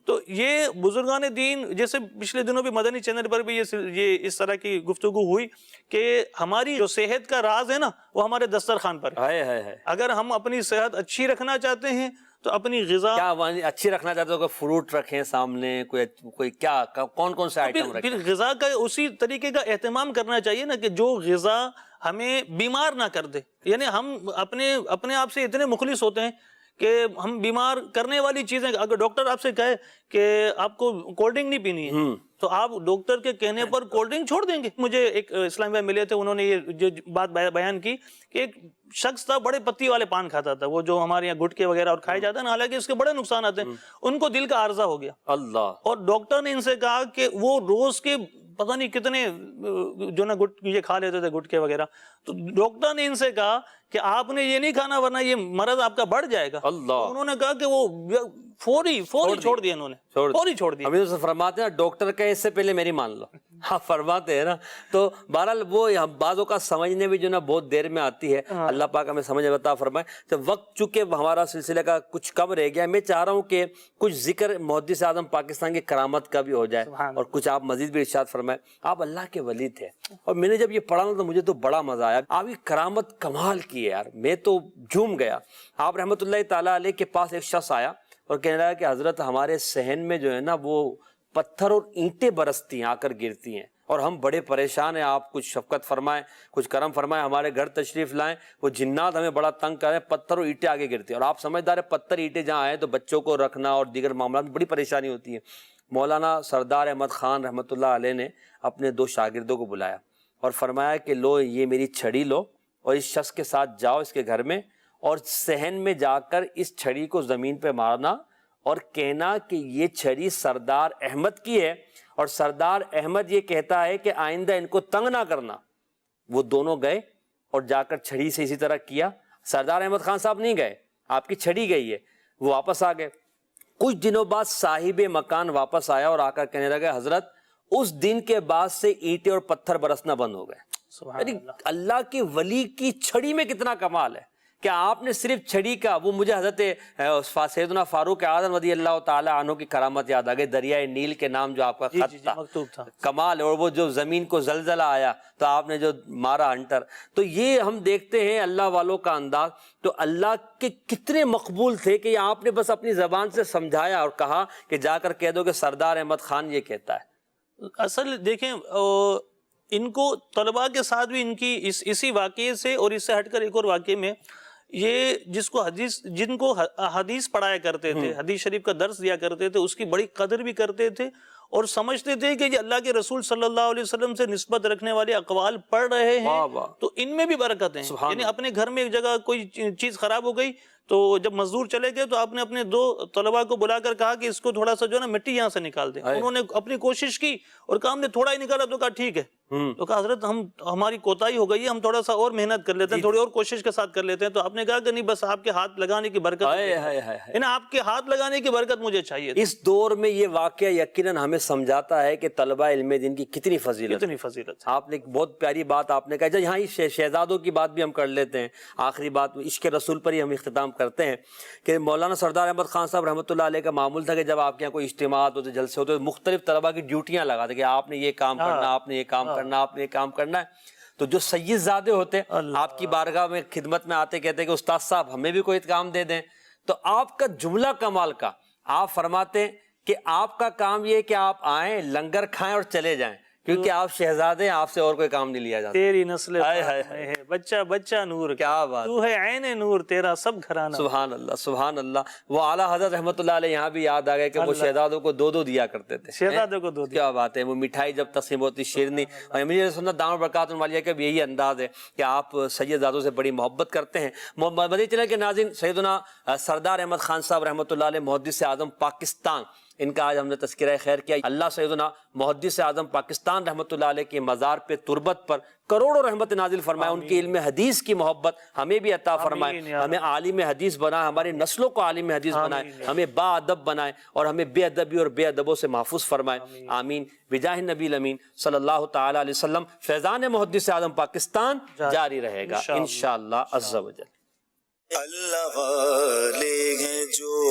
تو یہ بزرگان دین، جیسے پچھلے دنوں بھی مدنی چینل پر بھی یہ اس طرح کی گفتگو ہوئی کہ ہماری جو صحت کا راز ہے نا وہ ہمارے دسترخوان پر ہے۔ اگر ہم اپنی صحت اچھی رکھنا چاہتے ہیں تو اپنی غذا کیا اچھی رکھنا چاہتے ہو، کوئی فروٹ رکھیں سامنے، کوئی کیا کون سے آئٹم رکھیں؟ پھر غذا کا اسی طریقے کا اہتمام کرنا چاہیے نا کہ جو غذا ہمیں بیمار نہ کر دے، یعنی ہم اپنے آپ سے اتنے مخلص ہوتے ہیں کہ ہم بیمار کرنے والی چیزیں، اگر ڈاکٹر آپ سے کہے کہ آپ کو کولڈ ڈرنک نہیں پینی ہے تو آپ ڈاکٹر کے کہنے پر کولڈ ڈرنک چھوڑ دیں گے؟ مجھے ایک اسلام بھائی ملے تھے، انہوں نے یہ جو بات بیان کی کہ ایک شخص تھا بڑے پتی والے پان کھاتا تھا، وہ جو ہمارے یہاں گٹکے وغیرہ اور کھائے جاتے ہیں نا، حالانکہ اس کے بڑے نقصانات ہیں، ان کو دل کا عارضہ ہو گیا اللہ، اور ڈاکٹر نے ان سے کہا کہ وہ روز کے پتہ نہیں کتنے جو نا یہ کھا لیتے تھے گٹکے وغیرہ، تو ڈاکٹر نے ان سے کہا کہ آپ نے یہ نہیں کھانا ورنہ یہ مرض آپ کا بڑھ جائے گا۔ اللہ، انہوں نے کہا کہ وہ فوری چھوڑ دیا، انہوں نے فوری چھوڑ دیا۔ ابھی تو فرماتے ہیں ڈاکٹر کہے اس سے پہلے میری مان لو، ہاں فرماتے ہیں نا۔ تو بہرحال وہ بعضوں کا سمجھنے بھی جو نا بہت دیر میں آتی ہے، اللہ پاک ہمیں سمجھ عطا فرمائے۔ تو وقت چونکہ ہمارا سلسلے کا کچھ کم رہ گیا، میں چاہ رہا ہوں کہ کچھ ذکر محدث اعظم پاکستان کی کرامت کا بھی ہو جائے اور کچھ آپ مزید بھی ارشاد فرمائے۔ آپ اللہ کے ولی تھے اور میں نے جب یہ پڑھا نا تو مجھے تو بڑا مزہ آیا، آپ کی کرامت کمال کی ہے یار، میں تو جھوم گیا۔ آپ رحمۃ اللہ تعالیٰ علیہ کے پاس ایک شخص آیا اور کہنے لگا کہ حضرت ہمارے صحن میں جو ہے نا وہ پتھر اور اینٹیں برستی ہیں، آ کر گرتی ہیں اور ہم بڑے پریشان ہیں، آپ کچھ شفقت فرمائیں، کچھ کرم فرمائیں، ہمارے گھر تشریف لائیں، وہ جنات ہمیں بڑا تنگ کر رہے ہیں، پتھر اور اینٹیں آگے گرتی ہیں۔ اور آپ سمجھدار ہیں پتھر اینٹیں جہاں آئیں تو بچوں کو رکھنا اور دیگر معاملات میں بڑی پریشانی ہوتی ہے۔ مولانا سردار احمد خان رحمۃ اللہ علیہ نے اپنے 2 شاگردوں کو بلایا اور فرمایا کہ لو یہ میری چھڑی لو اور اس شخص کے ساتھ جاؤ اس کے گھر میں اور صحن میں جا کر اس چھڑی کو زمین پہ مارنا اور کہنا کہ یہ چھڑی سردار احمد کی ہے اور سردار احمد یہ کہتا ہے کہ آئندہ ان کو تنگ نہ کرنا۔ وہ دونوں گئے اور جا کر چھڑی سے اسی طرح کیا۔ سردار احمد خان صاحب نہیں گئے، آپ کی چھڑی گئی ہے، وہ واپس آ گئے۔ کچھ دنوں بعد صاحب مکان واپس آیا اور آ کر کہنے لگا حضرت اس دن کے بعد سے اینٹیں اور پتھر برسنا بند ہو گئے۔ یعنی اللہ کے ولی کی چھڑی میں کتنا کمال ہے کہ آپ نے صرف چھڑی کا، وہ مجھے حضرت سیدنا فاروق اعظم رضی اللہ تعالیٰ عنہ کی کرامت یاد آ گئی، دریائے نیل کے نام جو آپ کا خط تھا، مکتوب تھا، کمال۔ اور وہ جو زمین کو زلزلہ آیا تو آپ نے جو مارا ہنٹر، تو یہ ہم دیکھتے ہیں اللہ والوں کا انداز۔ تو اللہ کے کتنے مقبول تھے کہ آپ نے بس اپنی زبان سے سمجھایا اور کہا کہ جا کر کہہ دو کہ سردار احمد خان یہ کہتا ہے۔ اصل دیکھیں ان کو طلباء کے ساتھ بھی ان کی اسی واقعے سے اور اس سے ہٹ کر ایک اور واقعے میں، یہ جن کو حدیث پڑھایا کرتے تھے، حدیث شریف کا درس دیا کرتے تھے، اس کی بڑی قدر بھی کرتے تھے اور سمجھتے تھے کہ یہ اللہ کے رسول صلی اللہ علیہ وسلم سے نسبت رکھنے والے اقوال پڑھ رہے ہیں تو ان میں بھی برکت ہے۔ یعنی اپنے گھر میں ایک جگہ کوئی چیز خراب ہو گئی تو جب مزدور چلے گئے تو آپ نے اپنے 2 طلباء کو بلا کر کہا کہ اس کو تھوڑا سا جو ہے نا مٹی یہاں سے نکال دیں۔ انہوں نے اپنی کوشش کی اور کہا ہم نے تھوڑا ہی نکالا تو کہا ٹھیک ہے، تو کہا حضرت ہماری کوتاہی ہو گئی ہے، ہم تھوڑا سا اور محنت کر لیتے ہیں، تھوڑی اور کوشش کے ساتھ کر لیتے ہیں۔ تو آپ نے کہا کہ نہیں بس آپ کے ہاتھ لگانے کی برکت، یعنی آپ کے ہاتھ لگانے کی برکت مجھے چاہیے۔ اس دور میں یہ واقعہ یقیناً ہمیں سمجھاتا ہے کہ طلبہ علم دین کی کتنی فضیلت ہے۔ آپ نے ایک بہت پیاری بات آپ نے کہا، یہاں شہزادوں کی بات بھی ہم کر لیتے ہیں، آخری بات عشق رسول پر ہی ہم اختتام کرتے ہیں کہ مولانا سردار احمد خان صاحب رحمۃ اللہ علیہ کا معمول تھا کہ جب آپ کے یہاں کوئی اجتماعات ہوتے، جلسے ہوتے، مختلف طلبہ کی ڈیوٹیاں لگاتے کہ آپ نے یہ کام کرنا، آپ نے یہ کام کرنا، آپ نے یہ کام کرنا ہے۔ تو جو سید زادے ہوتے آپ کی بارگاہ میں خدمت میں آتے کہتے کہ استاد صاحب ہمیں بھی کوئی کام دے دیں، تو آپ کا جملہ کمال کا، آپ فرماتے کہ آپ کا کام یہ کہ آپ آئیں، لنگر کھائیں اور چلے جائیں، کیونکہ آپ شہزادے ہیں، آپ سے اور کوئی کام نہیں لیا جاتا۔ تیری نسل ہے بچہ بچہ نور، کیا بات، تو ہے عین نور، تیرا سب گھرانہ۔ سبحان اللہ سبحان اللہ۔ وہ اعلیٰ حضرت رحمۃ اللہ علیہ یہاں بھی یاد آ گئے کہ وہ شہزادوں کو 2 دیا کرتے تھے، شہزادوں کو 2 کیا بات ہے۔ وہ مٹھائی جب تقسیم ہوتی، شیرنی، اور امیر سنت دامت برکاتہ والیہ کا بھی یہی انداز ہے کہ آپ سیدزادوں سے بڑی محبت کرتے ہیں۔ مدنی چینل کے ناظرین، سیدنا سردار احمد خان صاحب رحمۃ اللہ علیہ محدث اعظم پاکستان، ان کا آج ہم نے تذکرہ خیر کیا۔ اللہ سیدنا محدث اعظم پاکستان رحمۃ اللہ علیہ کے مزار پہ تربت پر کروڑوں رحمت نازل فرمائے، ان کی علم حدیث کی محبت ہمیں بھی عطا فرمائے، ہمیں عالم حدیث بنائے، ہماری نسلوں کو عالم حدیث بنائے، ہمیں با ادب بنائے اور ہمیں بے ادبی اور بے ادبوں سے محفوظ فرمائے، آمین بجاہ نبی الامین صلی اللہ تعالی علیہ وسلم۔ فیضان محدث اعظم پاکستان جاری رہے گا انشاءاللہ عز و جل۔ اللہ والے ہیں جو